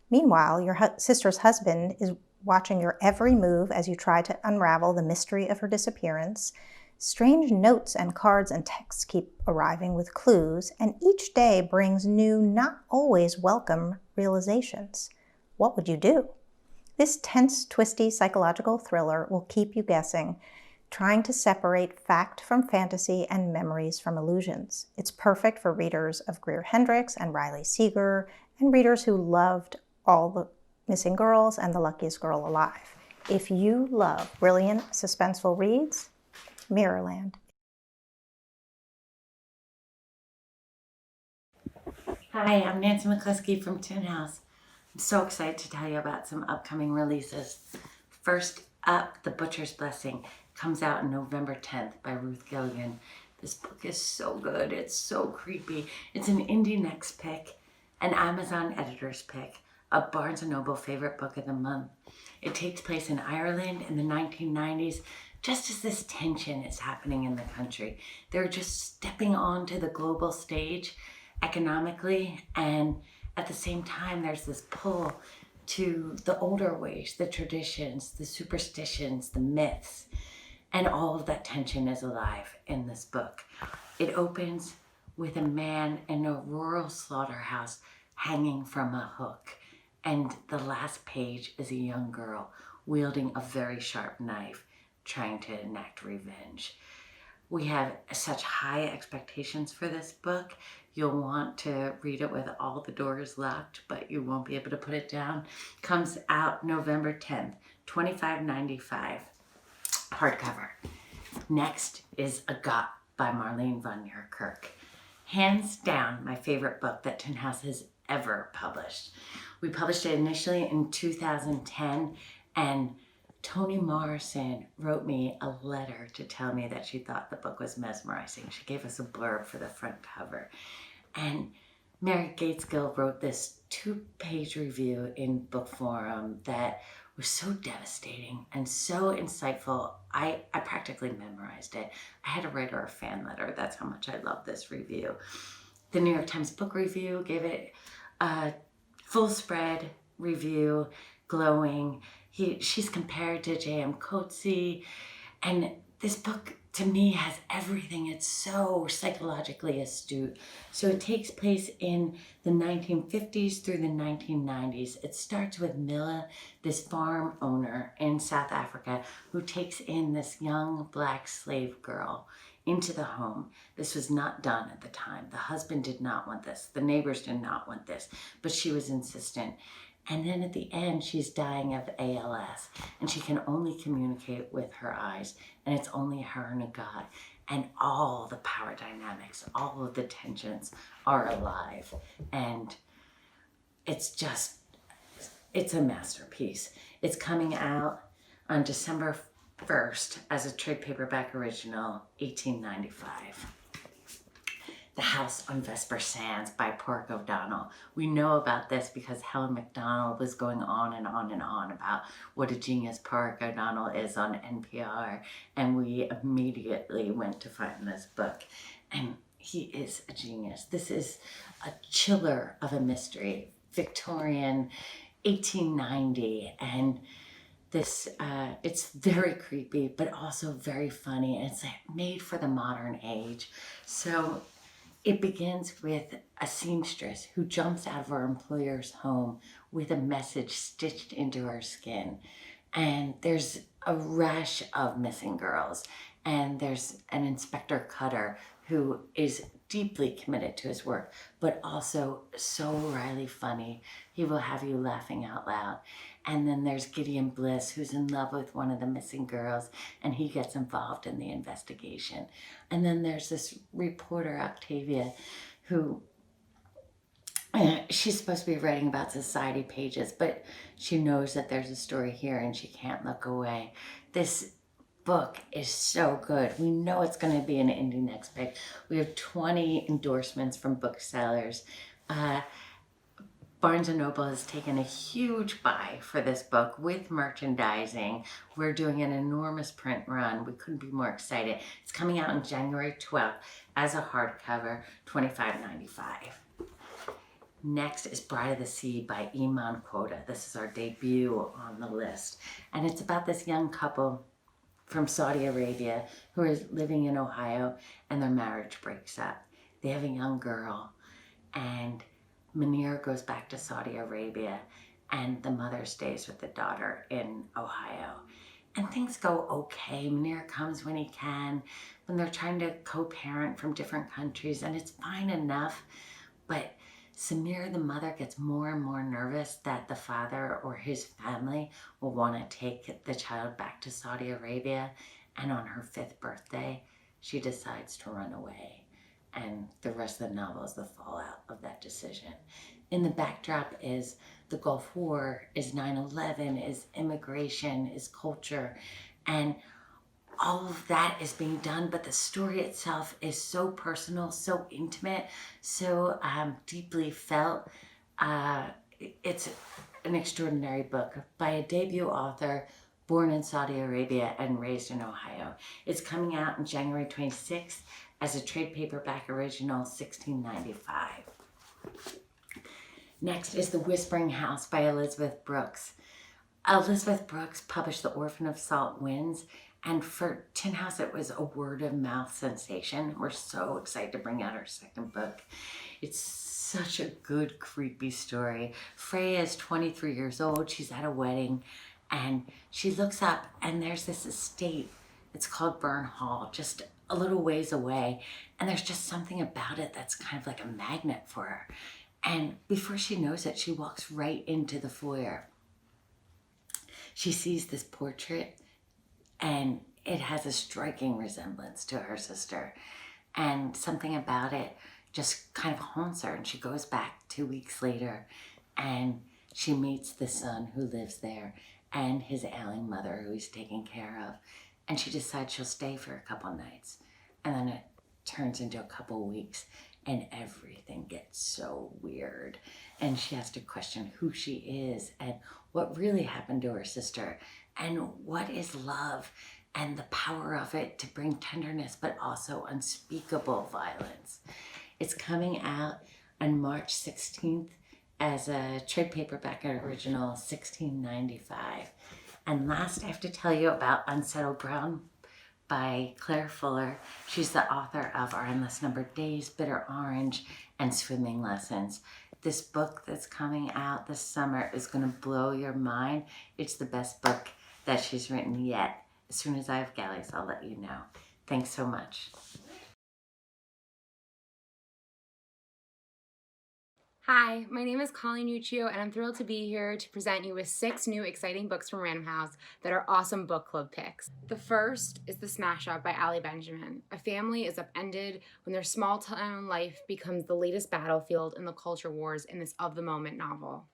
Meanwhile, your sister's husband is watching your every move as you try to unravel the mystery of her disappearance. Strange notes and cards and texts keep arriving with clues, and each day brings new, not always welcome realizations. What would you do? This tense, twisty psychological thriller will keep you guessing, trying to separate fact from fantasy and memories from illusions. It's perfect for readers of Greer Hendricks and Riley Seeger, and readers who loved All the Missing Girls and The Luckiest Girl Alive. If you love brilliant, suspenseful reads, Mirrorland. Hi, I'm Nancy McCluskey from Tin House. I'm so excited to tell you about some upcoming releases. First up, The Butcher's Blessing comes out on November 10th by Ruth Gilligan. This book is so good. It's so creepy. It's an Indie Next pick, an Amazon editor's pick, a Barnes & Noble favorite book of the month. It takes place in Ireland in the 1990s, just as this tension is happening in the country. They're just stepping onto the global stage economically, and at the same time there's this pull to the older ways, the traditions, the superstitions, the myths, and all of that tension is alive in this book. It opens with a man in a rural slaughterhouse hanging from a hook, and the last page is a young girl wielding a very sharp knife trying to enact revenge. We have such high expectations for this book. You'll want to read it with all the doors locked, but you won't be able to put it down. Comes out November 10th, $25.95, hardcover. Next is A Got by Marlene von Kirk. Hands down, my favorite book that Tin House has ever published. We published it initially in 2010, and Toni Morrison wrote me a letter to tell me that she thought the book was mesmerizing. She gave us a blurb for the front cover. And Mary Gateskill wrote this 2-page review in Book Forum that was so devastating and so insightful. I practically memorized it. I had to write her a fan letter. That's how much I love this review. The New York Times Book Review gave it a full spread review, glowing. She's compared to J.M. Coetzee, and this book to me has everything. It's so psychologically astute. So it takes place in the 1950s through the 1990s. It starts with Milla, this farm owner in South Africa, who takes in this young black slave girl into the home. This was not done at the time. The husband did not want this. The neighbors did not want this, but she was insistent. And then at the end, she's dying of ALS, and she can only communicate with her eyes, and it's only her and a God. And all the power dynamics, all of the tensions are alive. And it's a masterpiece. It's coming out on December 1st as a trade paperback original, 1895. The House on Vesper Sands by Porrick O'Donnell. We know about this because Helen McDonald was going on and on and on about what a genius Porrick O'Donnell is on NPR, and we immediately went to find this book, and he is a genius. This is a chiller of a mystery, Victorian, 1890, and this, it's very creepy, but also very funny, and it's made for the modern age. So it begins with a seamstress who jumps out of her employer's home with a message stitched into her skin. And there's a rash of missing girls. And there's an Inspector Cutter who is deeply committed to his work, but also so wryly funny. He will have you laughing out loud. And then there's Gideon Bliss, who's in love with one of the missing girls, and he gets involved in the investigation. And then there's this reporter, Octavia, who she's supposed to be writing about society pages, but she knows that there's a story here and she can't look away. This book is so good. We know it's going to be an indie next pick. We have 20 endorsements from booksellers. Barnes & Noble has taken a huge buy for this book with merchandising. We're doing an enormous print run. We couldn't be more excited. It's coming out on January 12th as a hardcover, $25.95. Next is Bride of the Sea by Iman Quota. This is our debut on the list. And it's about this young couple from Saudi Arabia who is living in Ohio, and their marriage breaks up. They have a young girl, and Munir goes back to Saudi Arabia, and the mother stays with the daughter in Ohio. And things go okay. Munir comes when he can, when they're trying to co-parent from different countries, and it's fine enough. But Samir, the mother, gets more and more nervous that the father or his family will want to take the child back to Saudi Arabia. And on her 5th birthday, she decides to run away. And the rest of the novel is the fallout of that decision. In the backdrop is the Gulf War, is 9/11, is immigration, is culture, and all of that is being done, but the story itself is so personal, so intimate, so deeply felt. It's an extraordinary book by a debut author born in Saudi Arabia and raised in Ohio. It's coming out on January 26th as a trade paperback original, $16.95. Next is The Whispering House by Elizabeth Brooks. Elizabeth Brooks published The Orphan of Salt Winds, and for Tin House, it was a word-of-mouth sensation. We're so excited to bring out our second book. It's such a good, creepy story. Freya is 23 years old. She's at a wedding, and she looks up, and there's this estate. It's called Burn Hall, just a little ways away, and there's just something about it that's kind of like a magnet for her. And before she knows it, she walks right into the foyer. She sees this portrait, and it has a striking resemblance to her sister, and something about it just kind of haunts her. And she goes back 2 weeks later, and she meets the son who lives there and his ailing mother who he's taking care of. And she decides she'll stay for a couple nights. And then it turns into a couple weeks. and everything gets so weird. And she has to question who she is and what really happened to her sister and what is love and the power of it to bring tenderness but also unspeakable violence. It's coming out on March 16th as a trade paperback original, $16.95. And last, I have to tell you about Unsettled Brown by Claire Fuller. She's the author of Our Endless Numbered Days, Bitter Orange, and Swimming Lessons. This book that's coming out this summer is going to blow your mind. It's the best book that she's written yet. As soon as I have galleys, I'll let you know. Thanks so much. Hi, my name is Colleen Uccio, and I'm thrilled to be here to present you with 6 new exciting books from Random House that are awesome book club picks. The first is The Smash Up by Allie Benjamin. A family is upended when their small town life becomes the latest battlefield in the culture wars in this of-the-moment novel.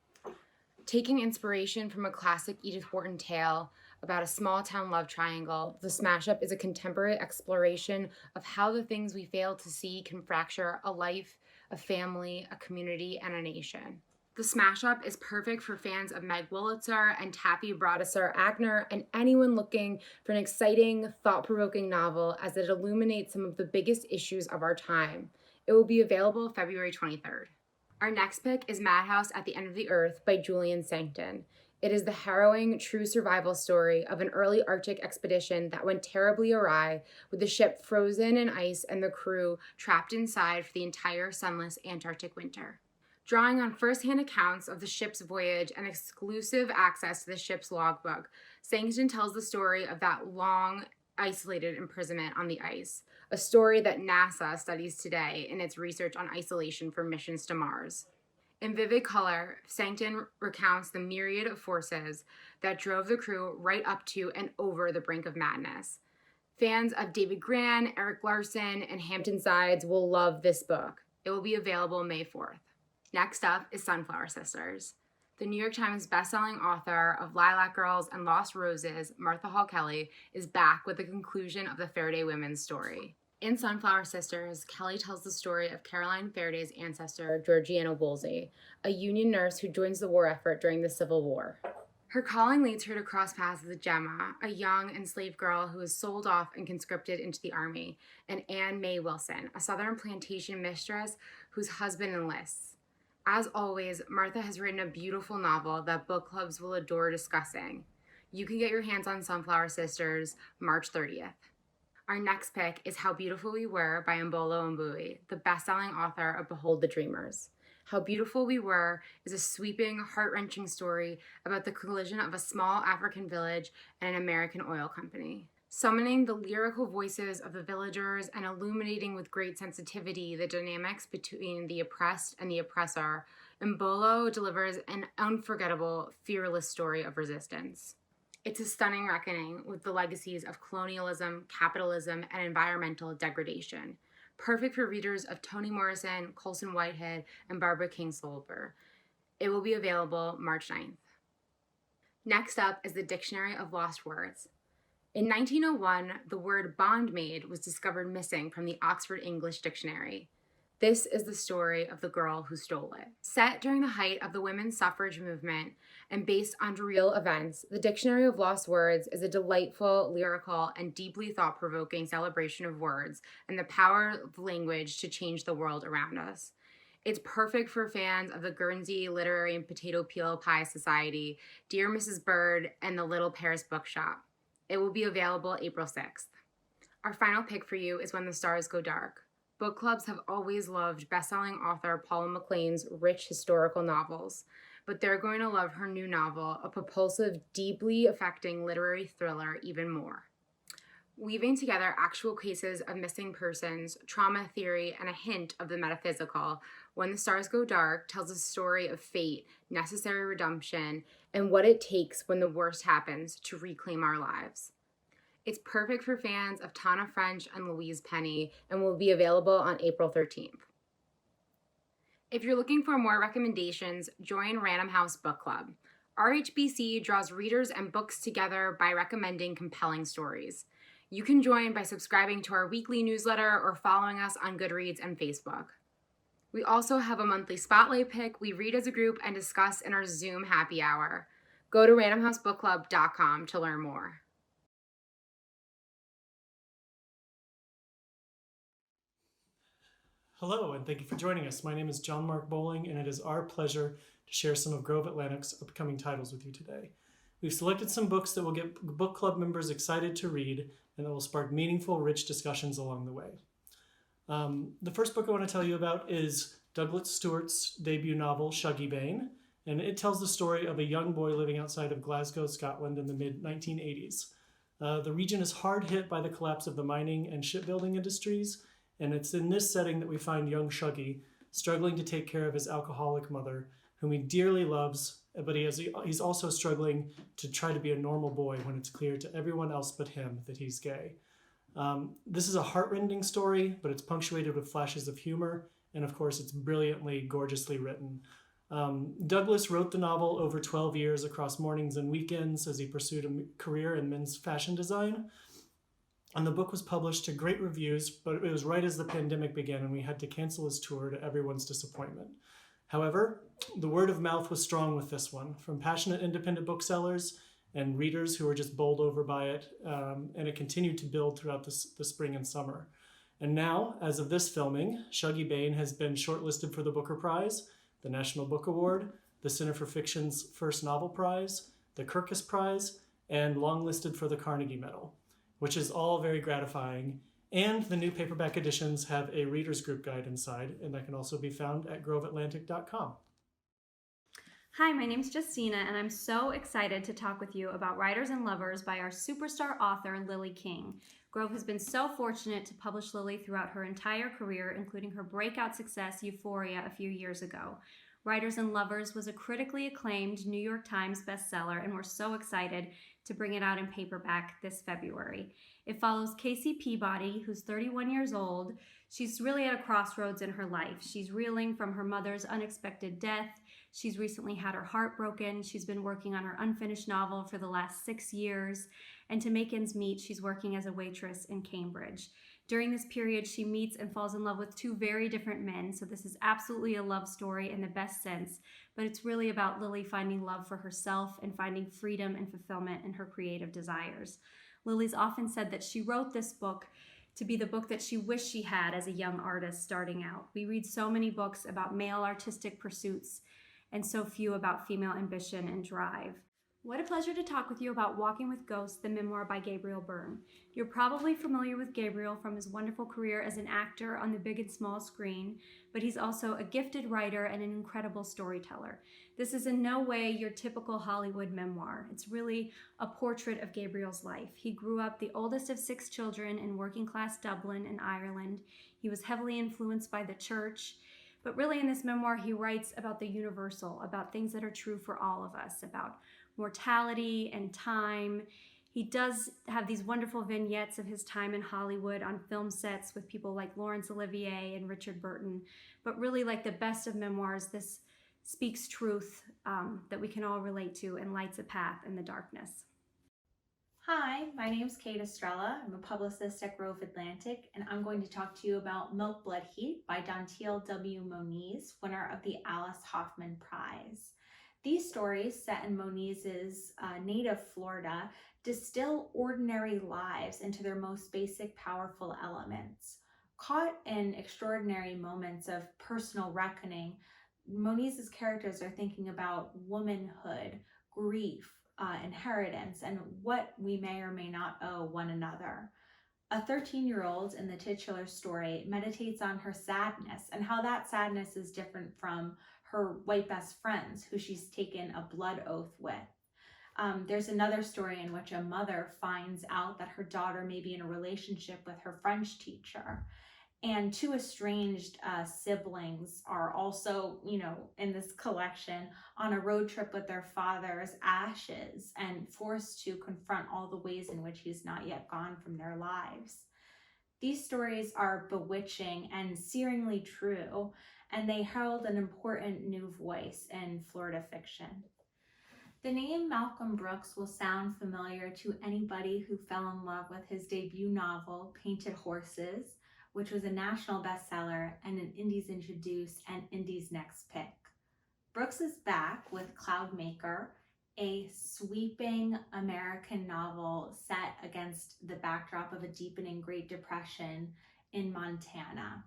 Taking inspiration from a classic Edith Wharton tale about a small town love triangle, The Smash Up is a contemporary exploration of how the things we fail to see can fracture a life, a family, a community, and a nation. The Smash Up is perfect for fans of Meg Wolitzer and Taffy Brodesser-Agner and anyone looking for an exciting, thought-provoking novel as it illuminates some of the biggest issues of our time. It will be available February 23rd. Our next pick is Madhouse at the End of the Earth by Julian Sankton. It is the harrowing, true survival story of an early Arctic expedition that went terribly awry, with the ship frozen in ice and the crew trapped inside for the entire sunless Antarctic winter. Drawing on first-hand accounts of the ship's voyage and exclusive access to the ship's logbook, Sankton tells the story of that long, isolated imprisonment on the ice, a story that NASA studies today in its research on isolation for missions to Mars. In vivid color, Sankton recounts the myriad of forces that drove the crew right up to and over the brink of madness. Fans of David Grann, Erik Larson, and Hampton Sides will love this book. It will be available May 4th. Next up is Sunflower Sisters. The New York Times bestselling author of Lilac Girls and Lost Roses, Martha Hall Kelly, is back with the conclusion of the Faraday women's story. In Sunflower Sisters, Kelly tells the story of Caroline Faraday's ancestor, Georgiana Woolsey, a Union nurse who joins the war effort during the Civil War. Her calling leads her to cross paths with Gemma, a young enslaved girl who is sold off and conscripted into the army, and Anne May Wilson, a Southern plantation mistress whose husband enlists. As always, Martha has written a beautiful novel that book clubs will adore discussing. You can get your hands on Sunflower Sisters March 30th. Our next pick is How Beautiful We Were by Mbolo Mbui, the best-selling author of Behold the Dreamers. How Beautiful We Were is a sweeping, heart-wrenching story about the collision of a small African village and an American oil company. Summoning the lyrical voices of the villagers and illuminating with great sensitivity the dynamics between the oppressed and the oppressor, Mbolo delivers an unforgettable, fearless story of resistance. It's a stunning reckoning with the legacies of colonialism, capitalism, and environmental degradation. Perfect for readers of Toni Morrison, Colson Whitehead, and Barbara Kingsolver. It will be available March 9th. Next up is the Dictionary of Lost Words. In 1901, the word bondmaid was discovered missing from the Oxford English Dictionary. This is the story of the girl who stole it. Set during the height of the women's suffrage movement and based on real events, the Dictionary of Lost Words is a delightful, lyrical, and deeply thought-provoking celebration of words and the power of language to change the world around us. It's perfect for fans of the Guernsey Literary and Potato Peel Pie Society, Dear Mrs. Bird, and the Little Paris Bookshop. It will be available April 6th. Our final pick for you is When the Stars Go Dark. Book clubs have always loved best-selling author Paula McLean's rich historical novels, but they're going to love her new novel, a propulsive, deeply affecting literary thriller, even more. Weaving together actual cases of missing persons, trauma theory, and a hint of the metaphysical, When the Stars Go Dark tells a story of fate, necessary redemption, and what it takes when the worst happens to reclaim our lives. It's perfect for fans of Tana French and Louise Penny and will be available on April 13th. If you're looking for more recommendations, join Random House Book Club. RHBC draws readers and books together by recommending compelling stories. You can join by subscribing to our weekly newsletter or following us on Goodreads and Facebook. We also have a monthly spotlight pick we read as a group and discuss in our Zoom happy hour. Go to randomhousebookclub.com to learn more. Hello, and thank you for joining us. My name is John Mark Bowling, and it is our pleasure to share some of Grove Atlantic's upcoming titles with you today. We've selected some books that will get book club members excited to read and that will spark meaningful, rich discussions along the way. The first book I want to tell you about is Douglas Stewart's debut novel, Shuggie Bain, and it tells the story of a young boy living outside of Glasgow, Scotland in the mid-1980s. The region is hard hit by the collapse of the mining and shipbuilding industries, and it's in this setting that we find young Shuggie struggling to take care of his alcoholic mother, whom he dearly loves, but he's also struggling to try to be a normal boy when it's clear to everyone else but him that he's gay. This is a heartrending story, but it's punctuated with flashes of humor, and of course it's brilliantly, gorgeously written. Douglas wrote the novel over 12 years across mornings and weekends as he pursued a career in men's fashion design. And the book was published to great reviews, but it was right as the pandemic began and we had to cancel his tour to everyone's disappointment. However, the word of mouth was strong with this one, from passionate independent booksellers and readers who were just bowled over by it, and it continued to build throughout the spring and summer. And now, as of this filming, Shuggie Bain has been shortlisted for the Booker Prize, the National Book Award, the Center for Fiction's First Novel Prize, the Kirkus Prize, and longlisted for the Carnegie Medal, which is all very gratifying. And the new paperback editions have a reader's group guide inside, and that can also be found at groveatlantic.com. Hi, my name's Justina, and I'm so excited to talk with you about Writers and Lovers by our superstar author, Lily King. Grove has been so fortunate to publish Lily throughout her entire career, including her breakout success, Euphoria, a few years ago. Writers and Lovers was a critically acclaimed New York Times bestseller, and we're so excited to bring it out in paperback this February. It follows Casey Peabody, who's 31 years old. She's really at a crossroads in her life. She's reeling from her mother's unexpected death. She's recently had her heart broken. She's been working on her unfinished novel for the last 6 years. And to make ends meet, she's working as a waitress in Cambridge. During this period, she meets and falls in love with two very different men. So this is absolutely a love story in the best sense, but it's really about Lily finding love for herself and finding freedom and fulfillment in her creative desires. Lily's often said that she wrote this book to be the book that she wished she had as a young artist starting out. We read so many books about male artistic pursuits and so few about female ambition and drive. What a pleasure to talk with you about Walking with Ghosts, the memoir by Gabriel Byrne. You're probably familiar with Gabriel from his wonderful career as an actor on the big and small screen, but he's also a gifted writer and an incredible storyteller. This is in no way your typical Hollywood memoir. It's really a portrait of Gabriel's life. He grew up the oldest of 6 children in working-class Dublin in Ireland. He was heavily influenced by the church. But really in this memoir, he writes about the universal, about things that are true for all of us, about mortality and time. He does have these wonderful vignettes of his time in Hollywood on film sets with people like Laurence Olivier and Richard Burton. But really, like the best of memoirs, this speaks truth that we can all relate to and lights a path in the darkness. Hi, my name's Kate Estrella. I'm a publicist at Grove Atlantic, and I'm going to talk to you about Milk, Blood, Heat by Dontiel W. Moniz, winner of the Alice Hoffman Prize. These stories, set in Moniz's native Florida, distill ordinary lives into their most basic, powerful elements. Caught in extraordinary moments of personal reckoning, Moniz's characters are thinking about womanhood, grief, inheritance, and what we may or may not owe one another. A 13-year-old in the titular story meditates on her sadness and how that sadness is different from her white best friends who she's taken a blood oath with. There's another story in which a mother finds out that her daughter may be in a relationship with her French teacher. And 2 estranged siblings are also, in this collection on a road trip with their father's ashes and forced to confront all the ways in which he's not yet gone from their lives. These stories are bewitching and searingly true, and they herald an important new voice in Florida fiction. The name Malcolm Brooks will sound familiar to anybody who fell in love with his debut novel, Painted Horses, which was a national bestseller and an Indies Introduce and Indies Next Pick. Brooks is back with Cloudmaker, a sweeping American novel set against the backdrop of a deepening Great Depression in Montana.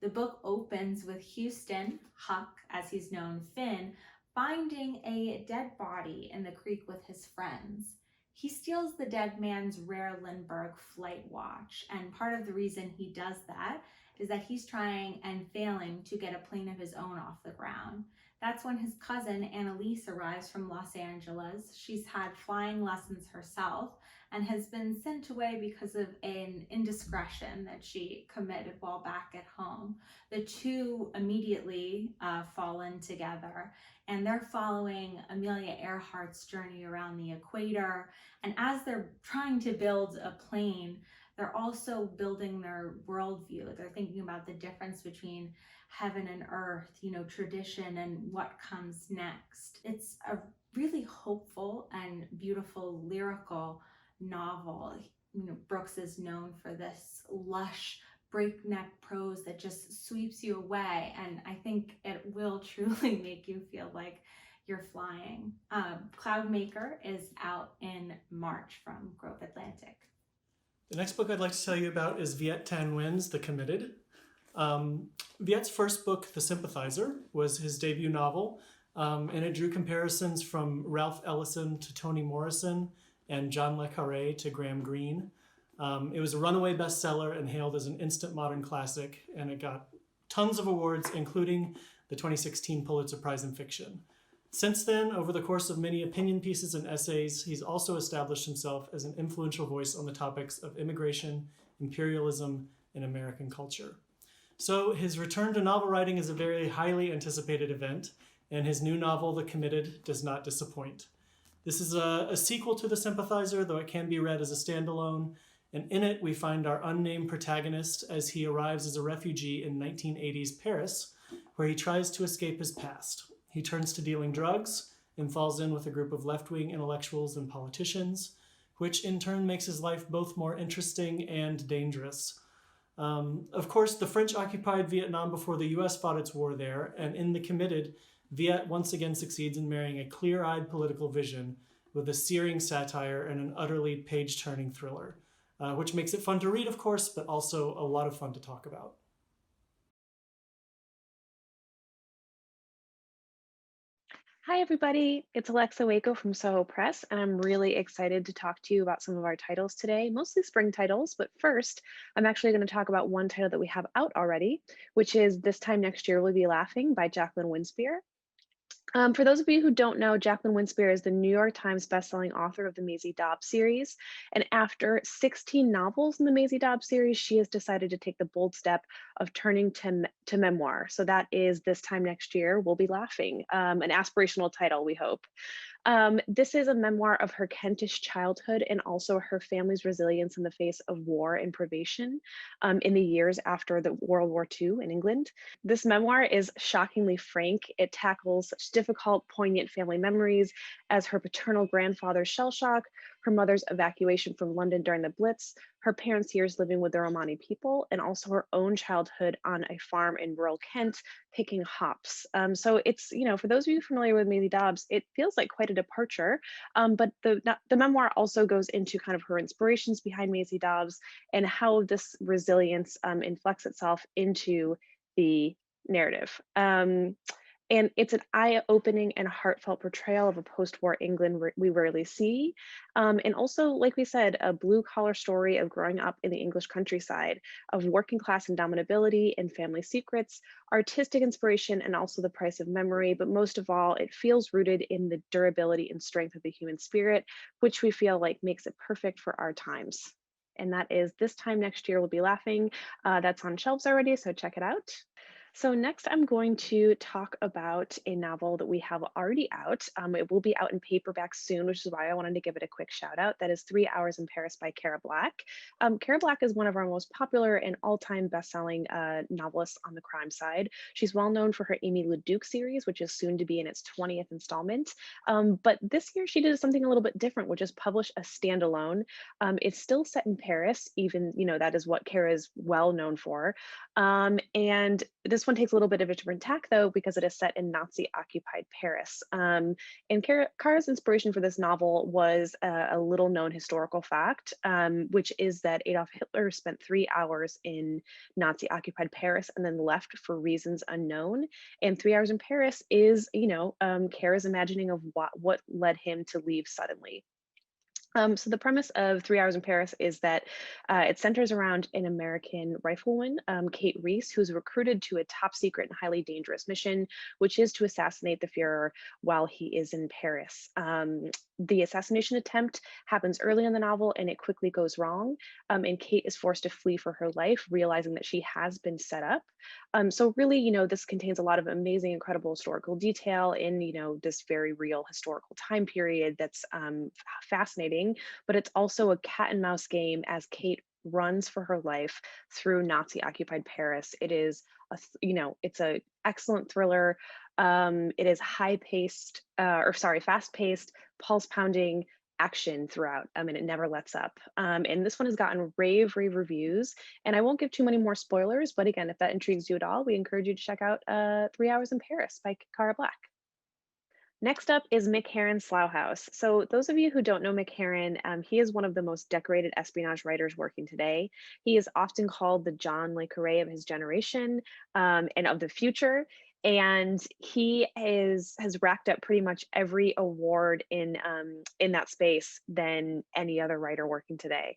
The book opens with Houston, Huck, as he's known, Finn, finding a dead body in the creek with his friends. He steals the dead man's rare Lindbergh flight watch, and part of the reason he does that is that he's trying and failing to get a plane of his own off the ground. That's when his cousin Annalise arrives from Los Angeles. She's had flying lessons herself and has been sent away because of an indiscretion that she committed while back at home. The two immediately fall in together, and they're following Amelia Earhart's journey around the equator. And as they're trying to build a plane, they're also building their worldview. They're thinking about the difference between heaven and earth, tradition and what comes next. It's a really hopeful and beautiful lyrical novel. Brooks is known for this lush, breakneck prose that just sweeps you away, and I think it will truly make you feel like you're flying. Cloudmaker is out in March from Grove Atlantic. The next book I'd like to tell you about is Viet Thanh Nguyen's The Committed. Viet's first book, The Sympathizer, was his debut novel, and it drew comparisons from Ralph Ellison to Toni Morrison and John le Carré to Graham Greene. It was a runaway bestseller and hailed as an instant modern classic, and it got tons of awards, including the 2016 Pulitzer Prize in Fiction. Since then, over the course of many opinion pieces and essays, he's also established himself as an influential voice on the topics of immigration, imperialism, and American culture. So his return to novel writing is a very highly anticipated event, and his new novel, The Committed, does not disappoint. This is a sequel to The Sympathizer, though it can be read as a standalone, and in it we find our unnamed protagonist as he arrives as a refugee in 1980s Paris, where he tries to escape his past. He turns to dealing drugs and falls in with a group of left-wing intellectuals and politicians, which in turn makes his life both more interesting and dangerous. Of course, the French occupied Vietnam before the US fought its war there, and in The Committed, Viet once again succeeds in marrying a clear-eyed political vision with a searing satire and an utterly page-turning thriller, which makes it fun to read, of course, but also a lot of fun to talk about. Hi, everybody. It's Alexa Waco from Soho Press, and I'm really excited to talk to you about some of our titles today, mostly spring titles. But first, I'm actually going to talk about one title that we have out already, which is This Time Next Year We'll Be Laughing by Jacqueline Winspear. For those of you who don't know, Jacqueline Winspear is the New York Times bestselling author of the Maisie Dobbs series. And after 16 novels in the Maisie Dobbs series, she has decided to take the bold step of turning to memoir. So that is This Time Next Year We'll Be Laughing, an aspirational title, we hope. This is a memoir of her Kentish childhood and also her family's resilience in the face of war and privation in the years after the World War II in England. This memoir is shockingly frank. It tackles such difficult, poignant family memories as her paternal grandfather's shell shock, her mother's evacuation from London during the Blitz, her parents' years living with the Romani people, and also her own childhood on a farm in rural Kent picking hops. So it's, for those of you familiar with Maisie Dobbs, it feels like quite a departure, but the memoir also goes into kind of her inspirations behind Maisie Dobbs and how this resilience inflects itself into the narrative. And it's an eye-opening and heartfelt portrayal of a post-war England we rarely see. And also, like we said, a blue-collar story of growing up in the English countryside, of working class indomitability and family secrets, artistic inspiration, and also the price of memory. But most of all, it feels rooted in the durability and strength of the human spirit, which we feel like makes it perfect for our times. And that is This Time Next Year We'll Be Laughing. That's on shelves already, so check it out. So next, I'm going to talk about a novel that we have already out. It will be out in paperback soon, which is why I wanted to give it a quick shout out. That is 3 Hours in Paris by Cara Black. Cara Black is one of our most popular and all-time best-selling novelists on the crime side. She's well known for her Amy Leduc series, which is soon to be in its 20th installment. But this year she did something a little bit different, which is publish a standalone. It's still set in Paris, even, that is what Cara is well known for. And this one takes a little bit of a different tack, though, because it is set in Nazi-occupied Paris. And Cara's inspiration for this novel was a little-known historical fact, which is that Adolf Hitler spent 3 hours in Nazi-occupied Paris and then left for reasons unknown. And 3 Hours in Paris is, Cara's imagining of what led him to leave suddenly. So the premise of 3 Hours in Paris is that it centers around an American riflewoman, Kate Reese, who's recruited to a top secret and highly dangerous mission, which is to assassinate the Fuhrer while he is in Paris. The assassination attempt happens early in the novel and it quickly goes wrong. And Kate is forced to flee for her life, realizing that she has been set up. So really, this contains a lot of amazing, incredible historical detail in, this very real historical time period that's fascinating, but it's also a cat and mouse game as Kate runs for her life through Nazi-occupied Paris. It is it's a excellent thriller. It is fast-paced, pulse-pounding action throughout, and it never lets up. And this one has gotten rave reviews, and I won't give too many more spoilers, but again, if that intrigues you at all, we encourage you to check out 3 Hours in Paris by Cara Black. Next up is Mick Herron's Slough House. So those of you who don't know Mick Herron, he is one of the most decorated espionage writers working today. He is often called the John Le Carré of his generation and of the future. And he has racked up pretty much every award in that space than any other writer working today.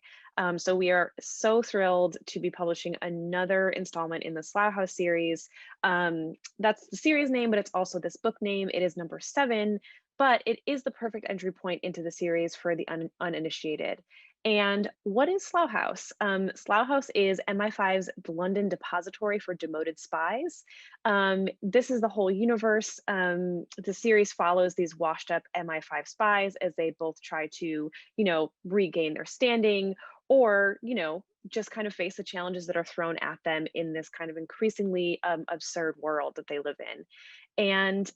So we are so thrilled to be publishing another installment in the Slough House series. That's the series name, but it's also this book name. It is number 7, but it is the perfect entry point into the series for the uninitiated. And what is Slough House? Slough House is MI5's London depository for demoted spies. This is the whole universe. The series follows these washed up MI5 spies as they both try to, regain their standing or, just kind of face the challenges that are thrown at them in this kind of increasingly absurd world that they live in. And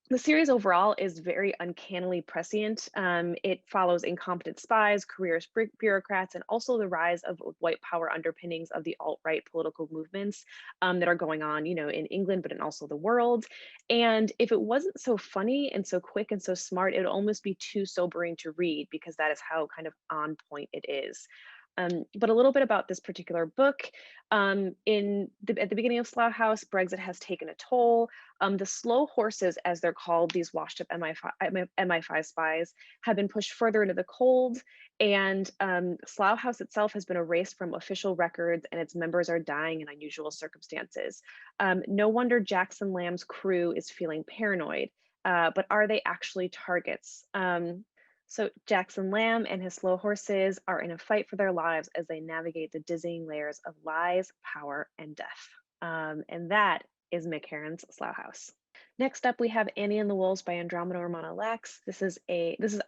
the series overall is very uncannily prescient. It follows incompetent spies, career bureaucrats, and also the rise of white power underpinnings of the alt-right political movements that are going on, in England, but in also the world. And if it wasn't so funny and so quick and so smart, it would almost be too sobering to read because that is how kind of on point it is. But a little bit about this particular book. At the beginning of Slough House, Brexit has taken a toll. The slow horses, as they're called, these washed up MI5 spies, have been pushed further into the cold, and Slough House itself has been erased from official records, and its members are dying in unusual circumstances. No wonder Jackson Lamb's crew is feeling paranoid, but are they actually targets? So Jackson Lamb and his slow horses are in a fight for their lives as they navigate the dizzying layers of lies, power, and death. And that is Mick Herron's Slough House. Next up, we have Annie and the Wolves by Andromeda Romana Lex. This is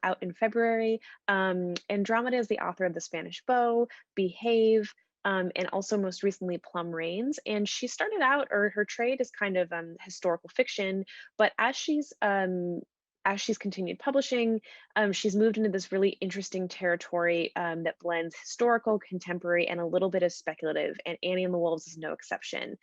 out in February. Andromeda is the author of The Spanish Bow, Behave, and also most recently Plum Rains. And she started out, or her trade is kind of historical fiction, but as she's continued publishing, she's moved into this really interesting territory that blends historical, contemporary, and a little bit of speculative, and Annie and the Wolves is no exception.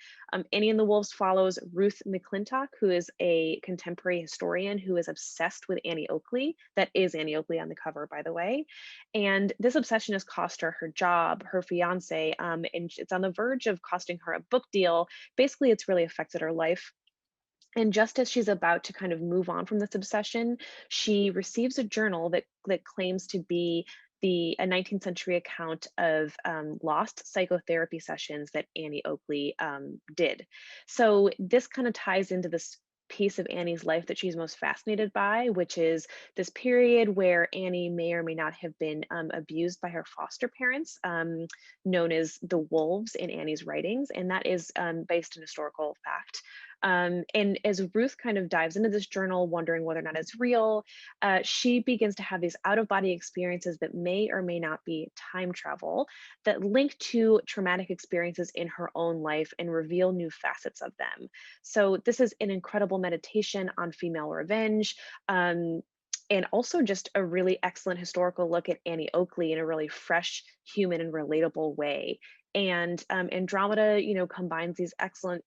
Annie and the Wolves follows Ruth McClintock, who is a contemporary historian who is obsessed with Annie Oakley. That is Annie Oakley on the cover, by the way. And this obsession has cost her her job, her fiance, and it's on the verge of costing her a book deal. Basically, it's really affected her life. And just as she's about to kind of move on from this obsession, she receives a journal that claims to be a 19th century account of lost psychotherapy sessions that Annie Oakley did. So this kind of ties into this piece of Annie's life that she's most fascinated by, which is this period where Annie may or may not have been abused by her foster parents, known as the wolves in Annie's writings, and that is based in historical fact. And as Ruth kind of dives into this journal, wondering whether or not it's real, she begins to have these out-of-body experiences that may or may not be time travel that link to traumatic experiences in her own life and reveal new facets of them. So this is an incredible meditation on female revenge. And also just a really excellent historical look at Annie Oakley in a really fresh, human, and relatable way. And Andromeda, combines these excellent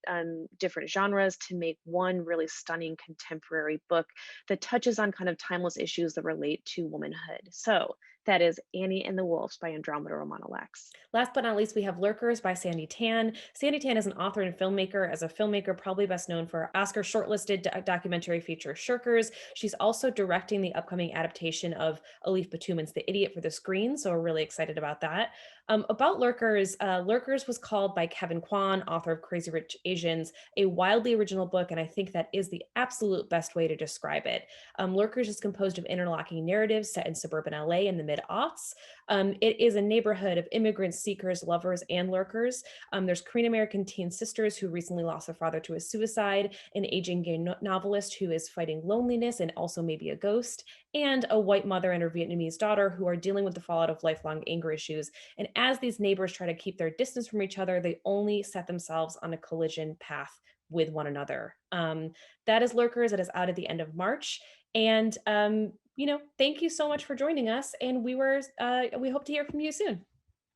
different genres to make one really stunning contemporary book that touches on kind of timeless issues that relate to womanhood. So that is Annie and the Wolves by Andromeda Romana Lex. Last but not least, we have Lurkers by Sandy Tan. Sandy Tan is an author and filmmaker. As a filmmaker, probably best known for Oscar shortlisted documentary feature Shirkers. She's also directing the upcoming adaptation of Elif Batuman's The Idiot for the screen, so we're really excited about that. About Lurkers, Lurkers was called by Kevin Kwan, author of Crazy Rich Asians, a wildly original book, and I think that is the absolute best way to describe it. Lurkers is composed of interlocking narratives set in suburban LA in the mid-aughts. It is a neighborhood of immigrants, seekers, lovers, and lurkers. There's Korean American teen sisters who recently lost their father to a suicide, an aging gay novelist who is fighting loneliness and also maybe a ghost, and a white mother and her Vietnamese daughter who are dealing with the fallout of lifelong anger issues. And as these neighbors try to keep their distance from each other, they only set themselves on a collision path with one another. That is Lurkers. It is out at the end of March. And, thank you so much for joining us. And we hope to hear from you soon.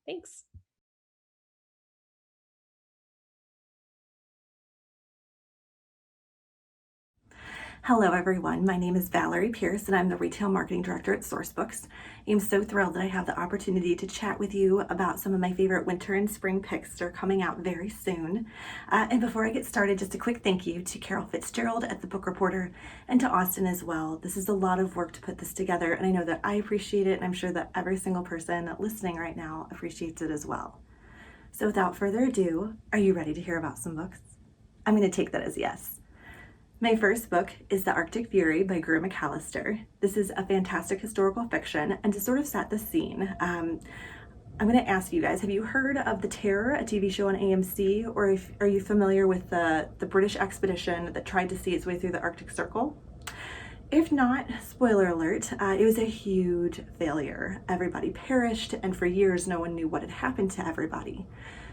Thanks. Hello everyone, my name is Valerie Pierce and I'm the Retail Marketing Director at Sourcebooks. I'm so thrilled that I have the opportunity to chat with you about some of my favorite winter and spring picks that are coming out very soon. And before I get started, just a quick thank you to Carol Fitzgerald at The Book Reporter and to Austin as well. This is a lot of work to put this together and I know that I appreciate it and I'm sure that every single person listening right now appreciates it as well. So without further ado, are you ready to hear about some books? I'm going to take that as yes. My first book is The Arctic Fury by Greer McAllister. This is a fantastic historical fiction, and to sort of set the scene, I'm going to ask you guys, have you heard of The Terror, a TV show on AMC, or are you familiar with the British expedition that tried to see its way through the Arctic Circle? If not, spoiler alert, it was a huge failure. Everybody perished, and for years no one knew what had happened to everybody.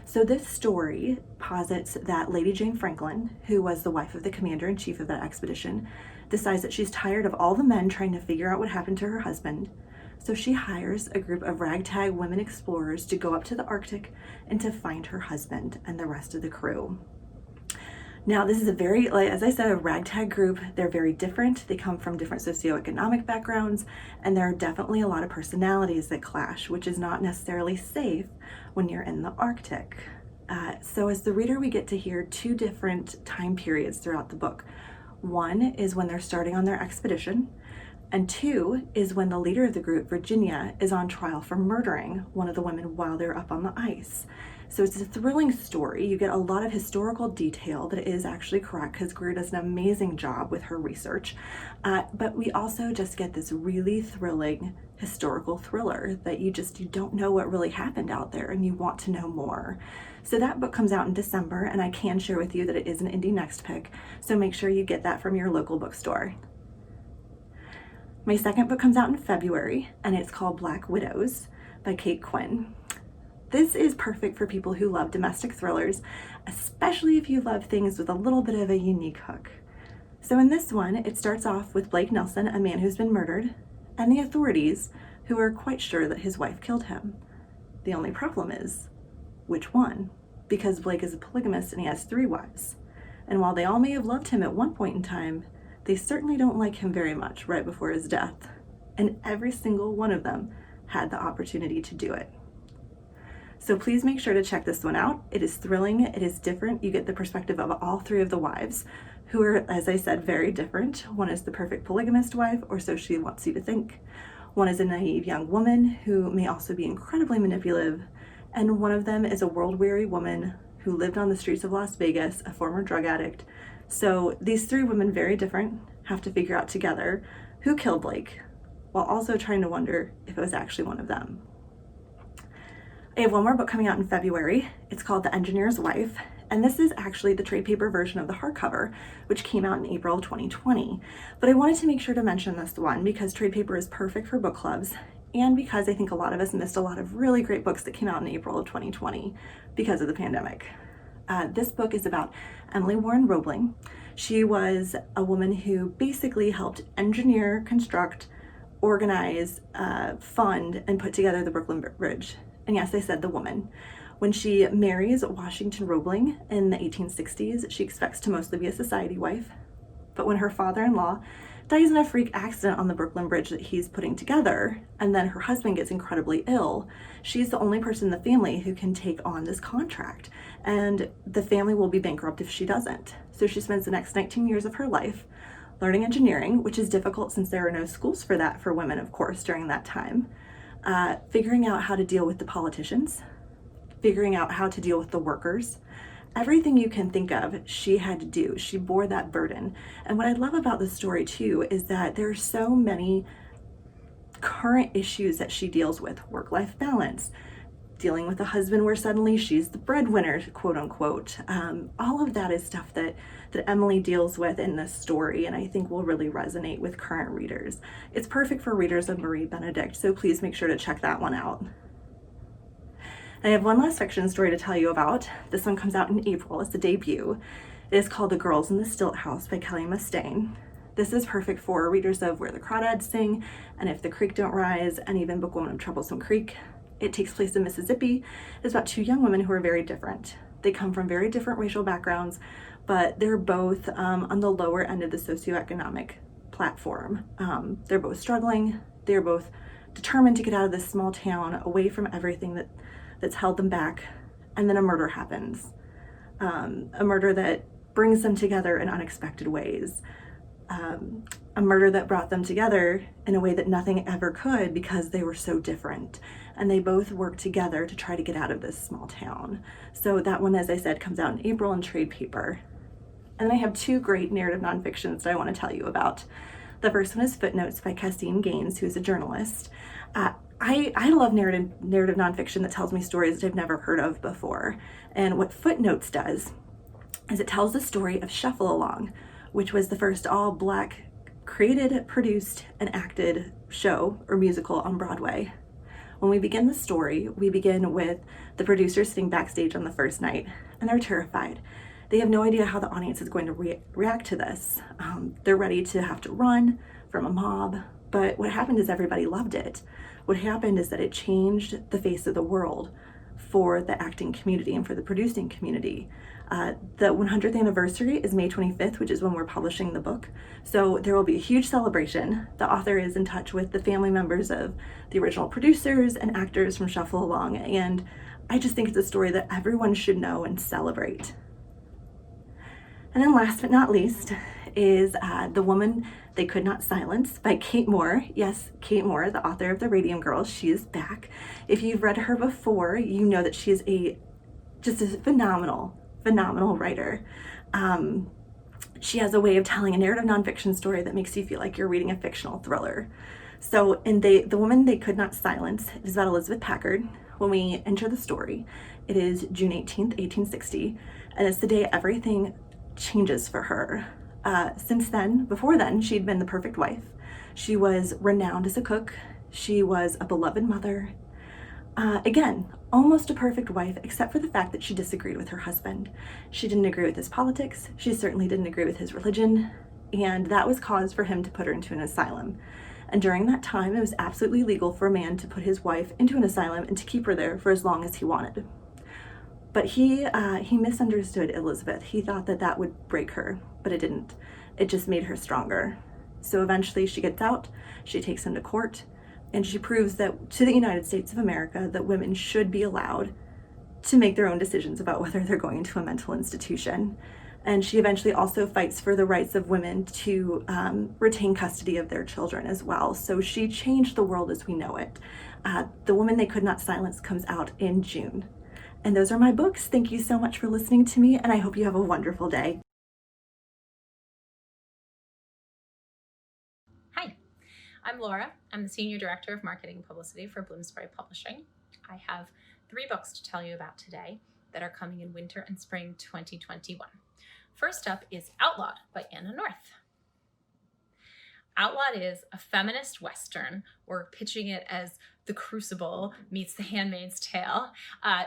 So this story posits that Lady Jane Franklin, who was the wife of the commander-in-chief of that expedition, decides that she's tired of all the men trying to figure out what happened to her husband. So she hires a group of ragtag women explorers to go up to the Arctic and to find her husband and the rest of the crew. Now, this is a very, as I said, a ragtag group. They're very different. They come from different socioeconomic backgrounds, and there are definitely a lot of personalities that clash, which is not necessarily safe when you're in the Arctic. So as the reader, we get to hear two different time periods throughout the book. One is when they're starting on their expedition, and two is when the leader of the group, Virginia, is on trial for murdering one of the women while they're up on the ice. So it's a thrilling story. You get a lot of historical detail that is actually correct because Greer does an amazing job with her research. But we also just get this really thrilling historical thriller that you don't know what really happened out there and you want to know more. So that book comes out in December, and I can share with you that it is an Indie Next pick. So make sure you get that from your local bookstore. My second book comes out in February, and it's called Black Widows by Kate Quinn. This is perfect for people who love domestic thrillers, especially if you love things with a little bit of a unique hook. So in this one, it starts off with Blake Nelson, a man who's been murdered, and the authorities, who are quite sure that his wife killed him. The only problem is, which one? Because Blake is a polygamist and he has 3 wives. And while they all may have loved him at one point in time, they certainly don't like him very much right before his death. And every single one of them had the opportunity to do it. So please make sure to check this one out. It is thrilling, it is different. You get the perspective of all 3 of the wives, who are, as I said, very different. One is the perfect polygamist wife, or so she wants you to think. One is a naive young woman who may also be incredibly manipulative. And one of them is a world-weary woman who lived on the streets of Las Vegas, a former drug addict, So these three women, very different, have to figure out together who killed Blake, while also trying to wonder if it was actually one of them. I have one more book coming out in February. It's called The Engineer's Wife, and this is actually the trade paper version of the hardcover, which came out in April of 2020. But I wanted to make sure to mention this one because trade paper is perfect for book clubs, and because I think a lot of us missed a lot of really great books that came out in April of 2020 because of the pandemic. This book is about Emily Warren Roebling. She was a woman who basically helped engineer, construct, organize, fund, and put together the Brooklyn Bridge. And yes, I said the woman. When she marries Washington Roebling in the 1860s, she expects to mostly be a society wife. But when her father-in-law dies in a freak accident on the Brooklyn Bridge that he's putting together, and then her husband gets incredibly ill, she's the only person in the family who can take on this contract. And the family will be bankrupt if she doesn't. So she spends the next 19 years of her life learning engineering, which is difficult since there are no schools for that for women, of course, during that time. Figuring out how to deal with the politicians, figuring out how to deal with the workers. Everything you can think of, she had to do. She bore that burden. And what I love about this story too is that there are so many current issues that she deals with. Work-life balance, dealing with a husband where suddenly she's the breadwinner, quote unquote. All of that is stuff that Emily deals with in this story, and I think will really resonate with current readers. It's perfect for readers of Marie Benedict, so please make sure to check that one out. I have one last fiction story to tell you about. This one comes out in April. It's a debut. It is called The Girls in the Stilt House by Kelly Mustaine. This is perfect for readers of Where the Crawdads Sing, and If the Creek Don't Rise, and even Bookwoman of Troublesome Creek. It takes place in Mississippi. It's about two young women who are very different. They come from very different racial backgrounds, but they're both on the lower end of the socioeconomic platform. They're both struggling. They're both determined to get out of this small town, away from everything that's held them back, and then a murder happens. A murder that brings them together in unexpected ways. A murder that brought them together in a way that nothing ever could because they were so different. And they both work together to try to get out of this small town. So that one, as I said, comes out in April in trade paper. And then I have two great narrative nonfictions that I want to tell you about. The first one is Footnotes by Cassine Gaines, who's a journalist. I love narrative nonfiction that tells me stories that I've never heard of before. And what Footnotes does is it tells the story of Shuffle Along, which was the first all-Black created, produced, and acted show or musical on Broadway. When we begin the story, we begin with the producers sitting backstage on the first night, and they're terrified. They have no idea how the audience is going to react to this. They're ready to have to run from a mob, but what happened is everybody loved it. What happened is that it changed the face of the world for the acting community and for the producing community. The 100th anniversary is May 25th, which is when we're publishing the book. So there will be a huge celebration. The author is in touch with the family members of the original producers and actors from Shuffle Along, and I just think it's a story that everyone should know and celebrate. And then last but not least is The Woman They Could Not Silence by Kate Moore. Yes, Kate Moore, the author of The Radium Girls. She is back. If you've read her before, you know that she is just a phenomenal writer. She has a way of telling a narrative nonfiction story that makes you feel like you're reading a fictional thriller. So in The Woman They Could Not Silence, it is about Elizabeth Packard. When we enter the story, it is June 18th, 1860, and it's the day everything changes for her. Before then, she'd been the perfect wife. She was renowned as a cook. She was a beloved mother. Again, almost a perfect wife, except for the fact that she disagreed with her husband. She didn't agree with his politics. She certainly didn't agree with his religion. And that was cause for him to put her into an asylum. And during that time, it was absolutely legal for a man to put his wife into an asylum and to keep her there for as long as he wanted. But he misunderstood Elizabeth. He thought that would break her, but it didn't. It just made her stronger. So eventually she gets out, she takes him to court, and she proves that to the United States of America that women should be allowed to make their own decisions about whether they're going into a mental institution. And she eventually also fights for the rights of women to retain custody of their children as well. So she changed the world as we know it. The Woman They Could Not Silence comes out in June. And those are my books. Thank you so much for listening to me, and I hope you have a wonderful day. I'm Laura. I'm the Senior Director of Marketing and Publicity for Bloomsbury Publishing. I have 3 books to tell you about today that are coming in winter and spring 2021. First up is Outlawed by Anna North. Outlawed is a feminist Western. We're pitching it as The Crucible meets The Handmaid's Tale.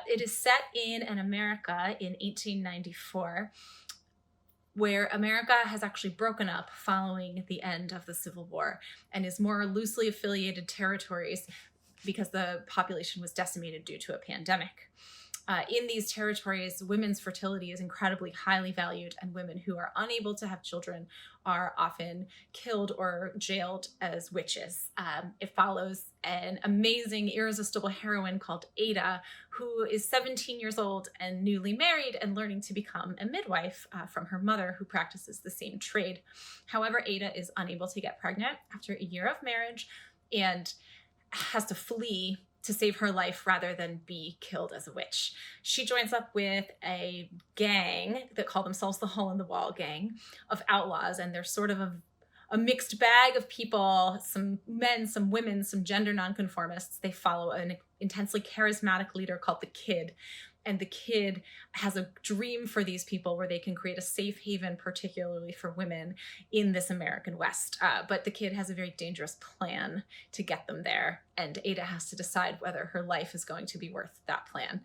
It is set in an America in 1894, where America has actually broken up following the end of the Civil War and is more loosely affiliated territories because the population was decimated due to a pandemic. In these territories, women's fertility is incredibly highly valued, and women who are unable to have children are often killed or jailed as witches. It follows an amazing, irresistible heroine called Ada, who is 17 years old and newly married and learning to become a midwife from her mother, who practices the same trade. However, Ada is unable to get pregnant after a year of marriage and has to flee to save her life rather than be killed as a witch. She joins up with a gang that call themselves the Hole in the Wall Gang of outlaws, and they're sort of a mixed bag of people, some men, some women, some gender nonconformists. They follow an intensely charismatic leader called the Kid. And the Kid has a dream for these people where they can create a safe haven, particularly for women in this American West. But the Kid has a very dangerous plan to get them there. And Ada has to decide whether her life is going to be worth that plan.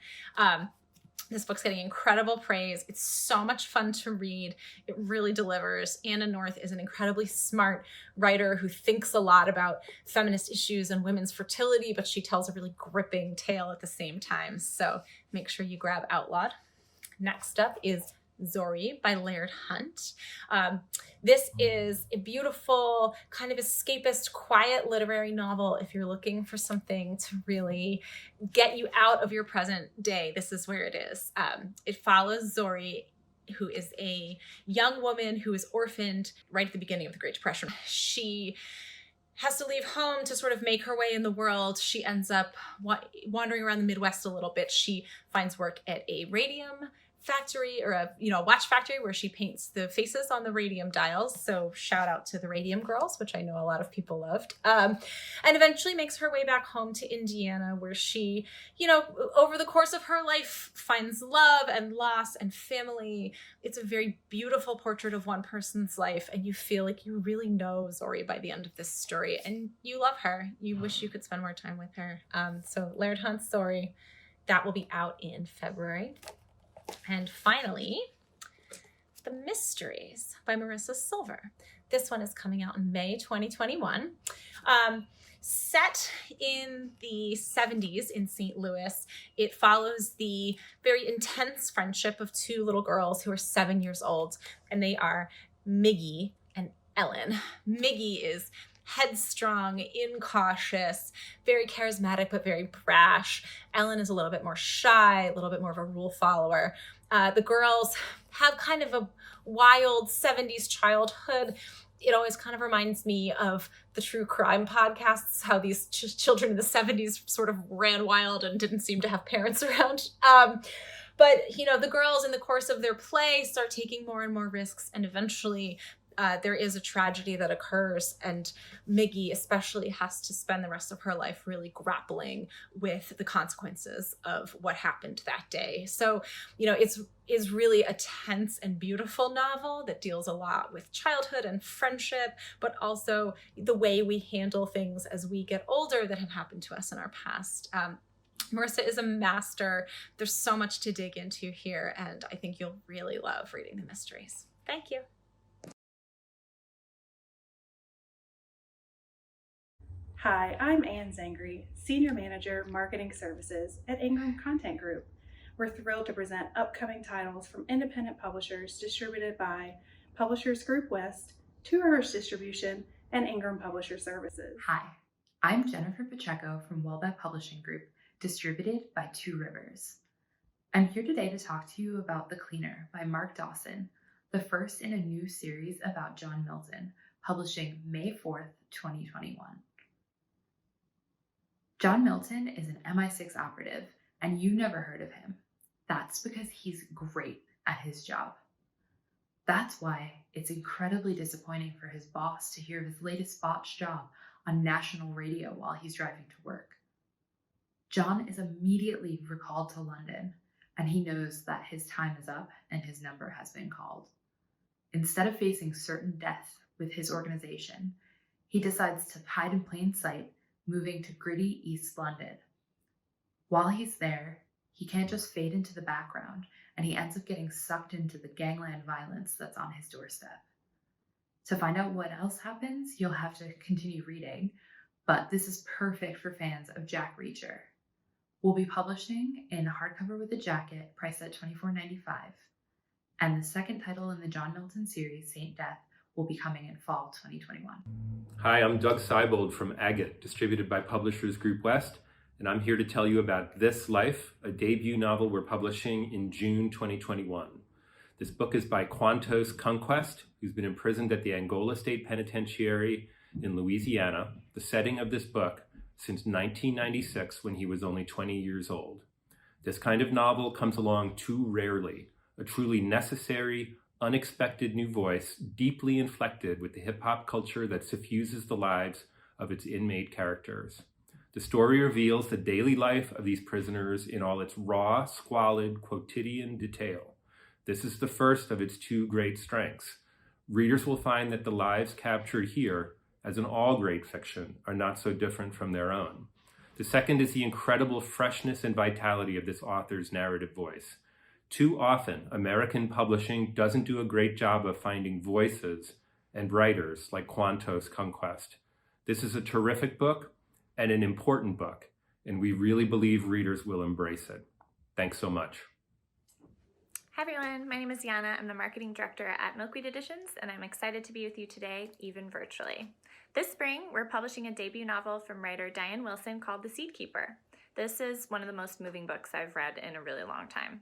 This book's getting incredible praise. It's so much fun to read. It really delivers. Anna North is an incredibly smart writer who thinks a lot about feminist issues and women's fertility, but she tells a really gripping tale at the same time. So make sure you grab Outlawed. Next up is Zori by Laird Hunt. This is a beautiful, kind of escapist, quiet literary novel. If you're looking for something to really get you out of your present day, this is where it is. It follows Zori, who is a young woman who is orphaned right at the beginning of the Great Depression. She has to leave home to sort of make her way in the world. She ends up wandering around the Midwest a little bit. She finds work at a radium factory, or a watch factory, where she paints the faces on the radium dials. So shout out to the Radium Girls, which I know a lot of people loved. And eventually makes her way back home to Indiana, where she, over the course of her life finds love and loss and family. It's a very beautiful portrait of one person's life, and you feel like you really know Zori by the end of this story, and you love her. You wish you could spend more time with her. So Laird Hunt's Zori, that will be out in February. And finally, The Mysteries by Marissa Silver. This one is coming out in May 2021. Set in the 70s in St. Louis, it follows the very intense friendship of 2 little girls who are 7 years old, and they are Miggy and Ellen. Miggy is headstrong, incautious, very charismatic, but very brash. Ellen is a little bit more shy, a little bit more of a rule follower. The girls have kind of a wild 70s childhood. It always kind of reminds me of the true crime podcasts, how these children in the 70s sort of ran wild and didn't seem to have parents around. But, the girls in the course of their play start taking more and more risks, and eventually there is a tragedy that occurs, and Miggy especially has to spend the rest of her life really grappling with the consequences of what happened that day. So, it's really a tense and beautiful novel that deals a lot with childhood and friendship, but also the way we handle things as we get older that have happened to us in our past. Marissa is a master. There's so much to dig into here, and I think you'll really love reading The Mysteries. Thank you. Hi, I'm Ann Zangri, Senior Manager, Marketing Services at Ingram Content Group. We're thrilled to present upcoming titles from independent publishers distributed by Publishers Group West, Two Rivers Distribution, and Ingram Publisher Services. Hi, I'm Jennifer Pacheco from Wellbeck Publishing Group, distributed by Two Rivers. I'm here today to talk to you about The Cleaner by Mark Dawson, the first in a new series about John Milton, publishing May 4th, 2021. John Milton is an MI6 operative, and you never heard of him. That's because he's great at his job. That's why it's incredibly disappointing for his boss to hear of his latest botched job on national radio while he's driving to work. John is immediately recalled to London, and he knows that his time is up and his number has been called. Instead of facing certain death with his organization, he decides to hide in plain sight, moving to gritty East London. While he's there, he can't just fade into the background, and he ends up getting sucked into the gangland violence that's on his doorstep. To find out what else happens, you'll have to continue reading, but this is perfect for fans of Jack Reacher. We'll be publishing in hardcover with a jacket, priced at $24.95. And the second title in the John Milton series, Saint Death, will be coming in fall 2021. Hi, I'm Doug Seibold from Agate, distributed by Publishers Group West, and I'm here to tell you about This Life, a debut novel we're publishing in June 2021. This book is by Quantos Conquest, who's been imprisoned at the Angola State Penitentiary in Louisiana, the setting of this book, since 1996 when he was only 20 years old. This kind of novel comes along too rarely, a truly necessary, unexpected new voice, deeply inflected with the hip-hop culture that suffuses the lives of its inmate characters. The story reveals the daily life of these prisoners in all its raw, squalid, quotidian detail. This is the first of its two great strengths. Readers will find that the lives captured here, as in all great fiction, are not so different from their own. The second is the incredible freshness and vitality of this author's narrative voice. Too often, American publishing doesn't do a great job of finding voices and writers like Quantos Conquest. This is a terrific book and an important book, and we really believe readers will embrace it. Thanks so much. Hi everyone, my name is Yana. I'm the marketing director at Milkweed Editions, and I'm excited to be with you today, even virtually. This spring, we're publishing a debut novel from writer Diane Wilson called The Seed Keeper. This is one of the most moving books I've read in a really long time.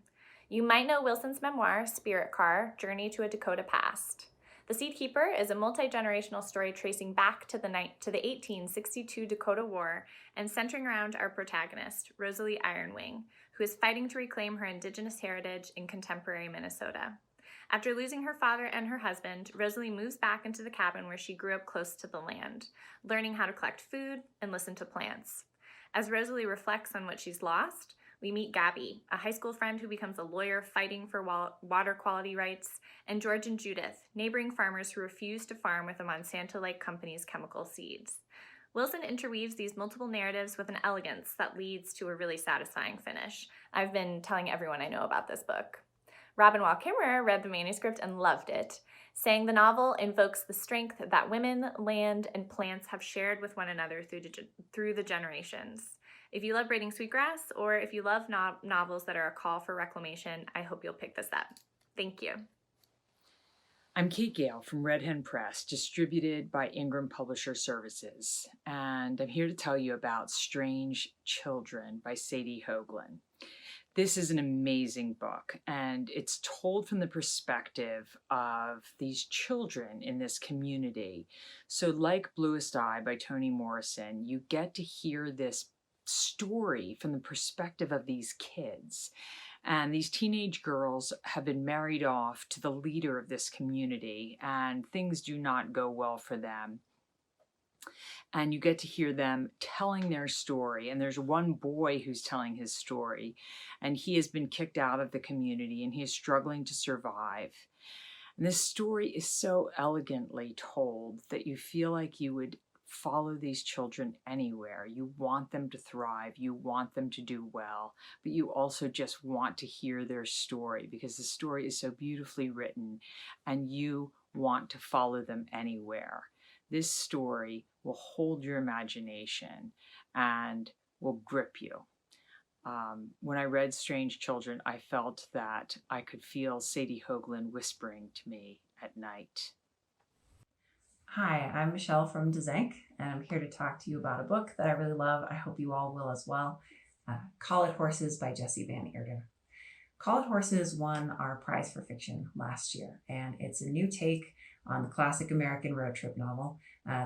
You might know Wilson's memoir, Spirit Car, Journey to a Dakota Past. The Seed Keeper is a multi-generational story tracing back to the 1862 Dakota War and centering around our protagonist, Rosalie Ironwing, who is fighting to reclaim her indigenous heritage in contemporary Minnesota. After losing her father and her husband, Rosalie moves back into the cabin where she grew up close to the land, learning how to collect food and listen to plants. As Rosalie reflects on what she's lost, we meet Gabby, a high school friend who becomes a lawyer fighting for water quality rights, and George and Judith, neighboring farmers who refuse to farm with the Monsanto-like company's chemical seeds. Wilson interweaves these multiple narratives with an elegance that leads to a really satisfying finish. I've been telling everyone I know about this book. Robin Wall Kimmerer read the manuscript and loved it, saying the novel invokes the strength that women, land, and plants have shared with one another through the generations. If you love braiding sweetgrass, or if you love novels that are a call for reclamation, I hope you'll pick this up. Thank you. I'm Kate Gale from Red Hen Press, distributed by Ingram Publisher Services, and I'm here to tell you about Strange Children by Sadie Hoagland. This is an amazing book, and it's told from the perspective of these children in this community. So like Bluest Eye by Toni Morrison, you get to hear this story from the perspective of these kids. And these teenage girls have been married off to the leader of this community, and things do not go well for them. And you get to hear them telling their story. And there's one boy who's telling his story, and he has been kicked out of the community, and he is struggling to survive. And this story is so elegantly told that you feel like you would follow these children anywhere. You want them to thrive, you want them to do well, but you also just want to hear their story because the story is so beautifully written and you want to follow them anywhere. This story will hold your imagination and will grip you. When I read Strange Children, I felt that I could feel Sadie Hoagland whispering to me at night. Hi, I'm Michelle from Dzank, and I'm here to talk to you about a book that I really love. I hope you all will as well. Call It Horses by Jessie Van Eerden. Call It Horses won our prize for fiction last year, and it's a new take on the classic American road trip novel.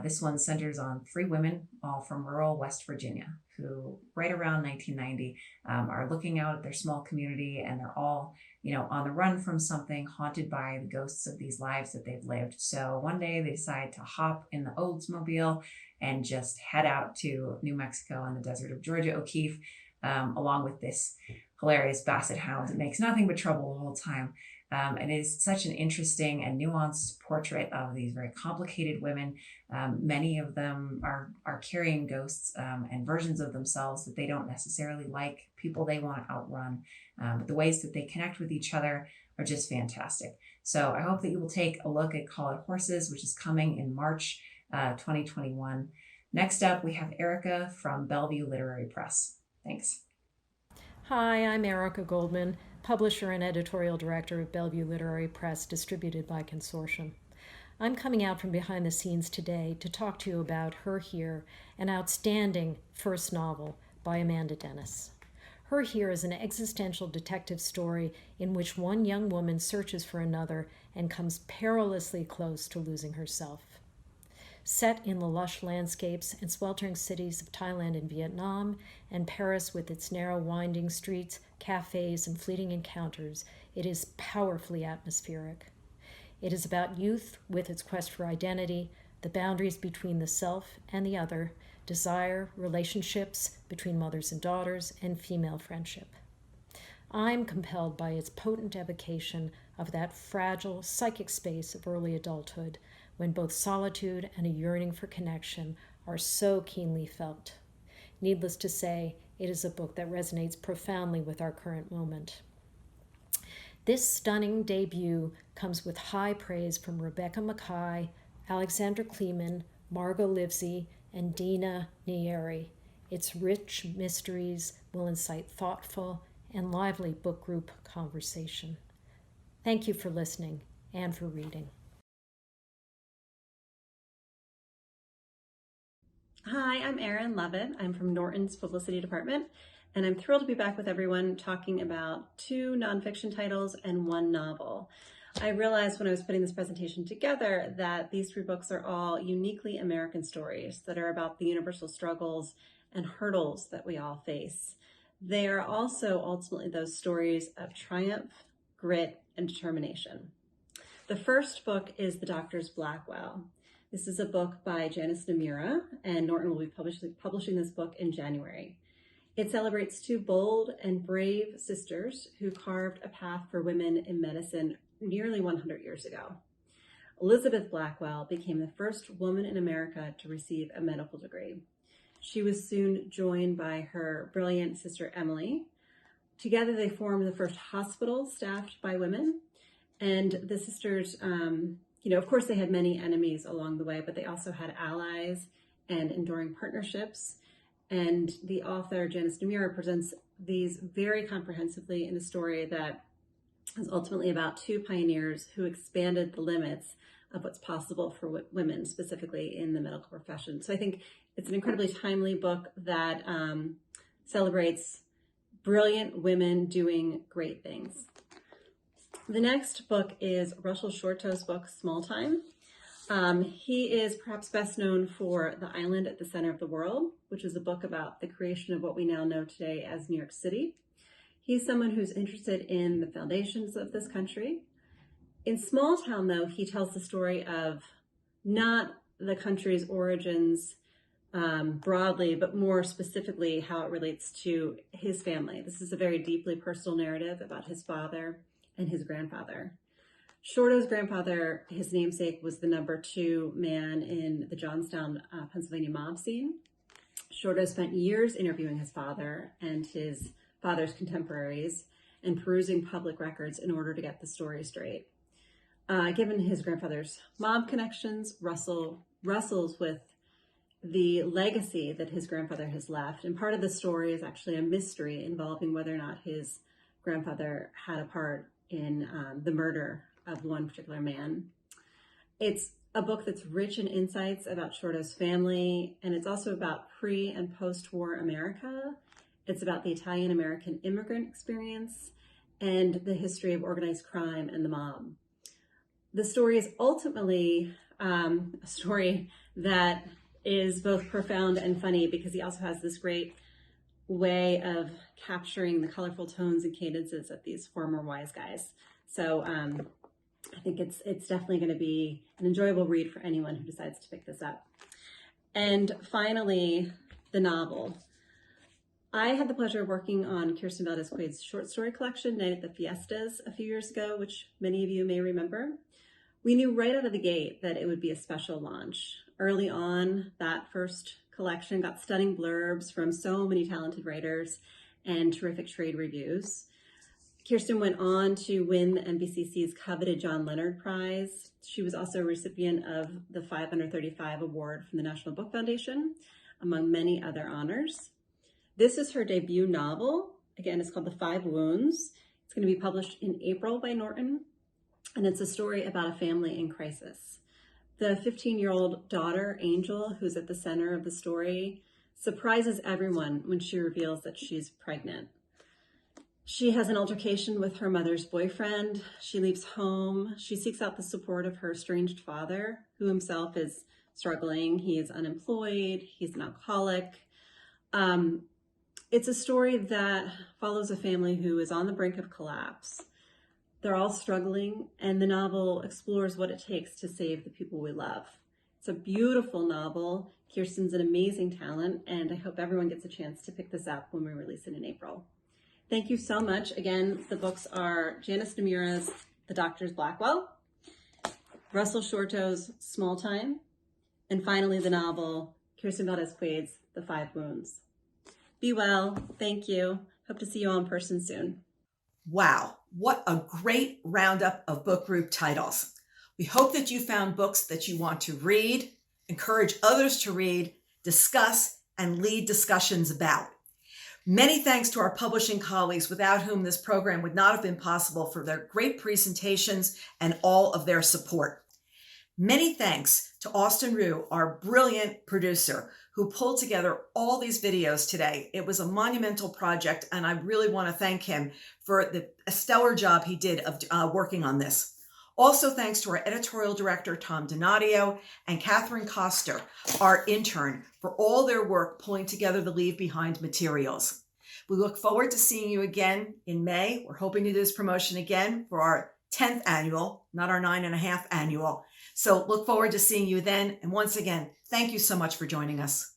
This one centers on three women, all from rural West Virginia, who right around 1990 are looking out at their small community, and they're all, on the run from something, haunted by the ghosts of these lives that they've lived. So one day they decide to hop in the Oldsmobile and just head out to New Mexico and the desert of Georgia O'Keeffe, along with this hilarious basset hound that makes nothing but trouble the whole time. And it is such an interesting and nuanced portrait of these very complicated women. Many of them are carrying ghosts and versions of themselves that they don't necessarily like, people they want to outrun. But the ways that they connect with each other are just fantastic. So I hope that you will take a look at Call It Horses, which is coming in March 2021. Next up, we have Erica from Bellevue Literary Press. Thanks. Hi, I'm Erica Goldman, publisher and editorial director of Bellevue Literary Press, distributed by Consortium. I'm coming out from behind the scenes today to talk to you about Her Here, an outstanding first novel by Amanda Dennis. Her Here is an existential detective story in which one young woman searches for another and comes perilously close to losing herself. Set in the lush landscapes and sweltering cities of Thailand and Vietnam, and Paris with its narrow winding streets, cafes, and fleeting encounters, it is powerfully atmospheric. It is about youth with its quest for identity, the boundaries between the self and the other, desire, relationships between mothers and daughters, and female friendship. I'm compelled by its potent evocation of that fragile psychic space of early adulthood, when both solitude and a yearning for connection are so keenly felt. Needless to say, it is a book that resonates profoundly with our current moment. This stunning debut comes with high praise from Rebecca Mackay, Alexandra Kleeman, Margot Livesey, and Dina Nieri. Its rich mysteries will incite thoughtful and lively book group conversation. Thank you for listening and for reading. Hi, I'm Erin Levitt. I'm from Norton's Publicity Department, and I'm thrilled to be back with everyone talking about 2 nonfiction titles and 1 novel. I realized when I was putting this presentation together that these 3 books are all uniquely American stories that are about the universal struggles and hurdles that we all face. They are also ultimately those stories of triumph, grit, and determination. The first book is The Doctor's Blackwell. This is a book by Janice Namura, and Norton will be publishing this book in January. It celebrates 2 bold and brave sisters who carved a path for women in medicine nearly 100 years ago. Elizabeth Blackwell became the first woman in America to receive a medical degree. She was soon joined by her brilliant sister Emily. Together they formed the first hospital staffed by women, and the sisters of course, they had many enemies along the way, but they also had allies and enduring partnerships. And the author, Janice Namura, presents these very comprehensively in a story that is ultimately about 2 pioneers who expanded the limits of what's possible for women, specifically in the medical profession. So I think it's an incredibly timely book that celebrates brilliant women doing great things. The next book is Russell Shorto's book, Small Time. He is perhaps best known for The Island at the Center of the World, which is a book about the creation of what we now know today as New York City. He's someone who's interested in the foundations of this country. In Small Town, though, he tells the story of not the country's origins broadly, but more specifically how it relates to his family. This is a very deeply personal narrative about his father and his grandfather. Shorto's grandfather, his namesake, was the number 2 man in the Johnstown, Pennsylvania mob scene. Shorto spent years interviewing his father and his father's contemporaries and perusing public records in order to get the story straight. Given his grandfather's mob connections, Russell wrestles with the legacy that his grandfather has left. And part of the story is actually a mystery involving whether or not his grandfather had a part in the murder of one particular man. It's a book that's rich in insights about Shorto's family, and it's also about pre- and post-war America. It's about the Italian-American immigrant experience and the history of organized crime and the mob. The story is ultimately a story that is both profound and funny because he also has this great way of capturing the colorful tones and cadences of these former wise guys. So I think it's definitely going to be an enjoyable read for anyone who decides to pick this up. And finally, the novel. I had the pleasure of working on Kirsten Valdez-Quade's short story collection, Night at the Fiestas, a few years ago, which many of you may remember. We knew right out of the gate that it would be a special launch. Early on, that first collection got stunning blurbs from so many talented writers and terrific trade reviews. Kirsten went on to win the NBCC's coveted John Leonard Prize. She was also a recipient of the 5 Under 35 award from the National Book Foundation, among many other honors. This is her debut novel. Again, it's called The 5 Wounds. It's going to be published in April by Norton, and it's a story about a family in crisis. The 15-year-old daughter, Angel, who's at the center of the story, surprises everyone when she reveals that she's pregnant. She has an altercation with her mother's boyfriend. She leaves home. She seeks out the support of her estranged father, who himself is struggling. He is unemployed. He's an alcoholic. It's a story that follows a family who is on the brink of collapse. They're all struggling, and the novel explores what it takes to save the people we love. It's a beautiful novel. Kirsten's an amazing talent, and I hope everyone gets a chance to pick this up when we release it in April. Thank you so much. Again, the books are Janice Demura's The Doctor's Blackwell, Russell Shorto's Small Time, and finally the novel, Kirsten Valdez-Quade's The 5 Wounds. Be well. Thank you. Hope to see you all in person soon. Wow, what a great roundup of book group titles. We hope that you found books that you want to read, encourage others to read, discuss, and lead discussions about. Many thanks to our publishing colleagues, without whom this program would not have been possible, for their great presentations and all of their support. Many thanks to Austin Rue, our brilliant producer, who pulled together all these videos today. It was a monumental project, and I really want to thank him for the stellar job he did of working on this. Also thanks to our editorial director, Tom Donadio, and Catherine Koster, our intern, for all their work pulling together the Leave Behind materials. We look forward to seeing you again in May. We're hoping to do this promotion again for our 10th annual, not our 9.5 annual. So look forward to seeing you then. And once again, thank you so much for joining us.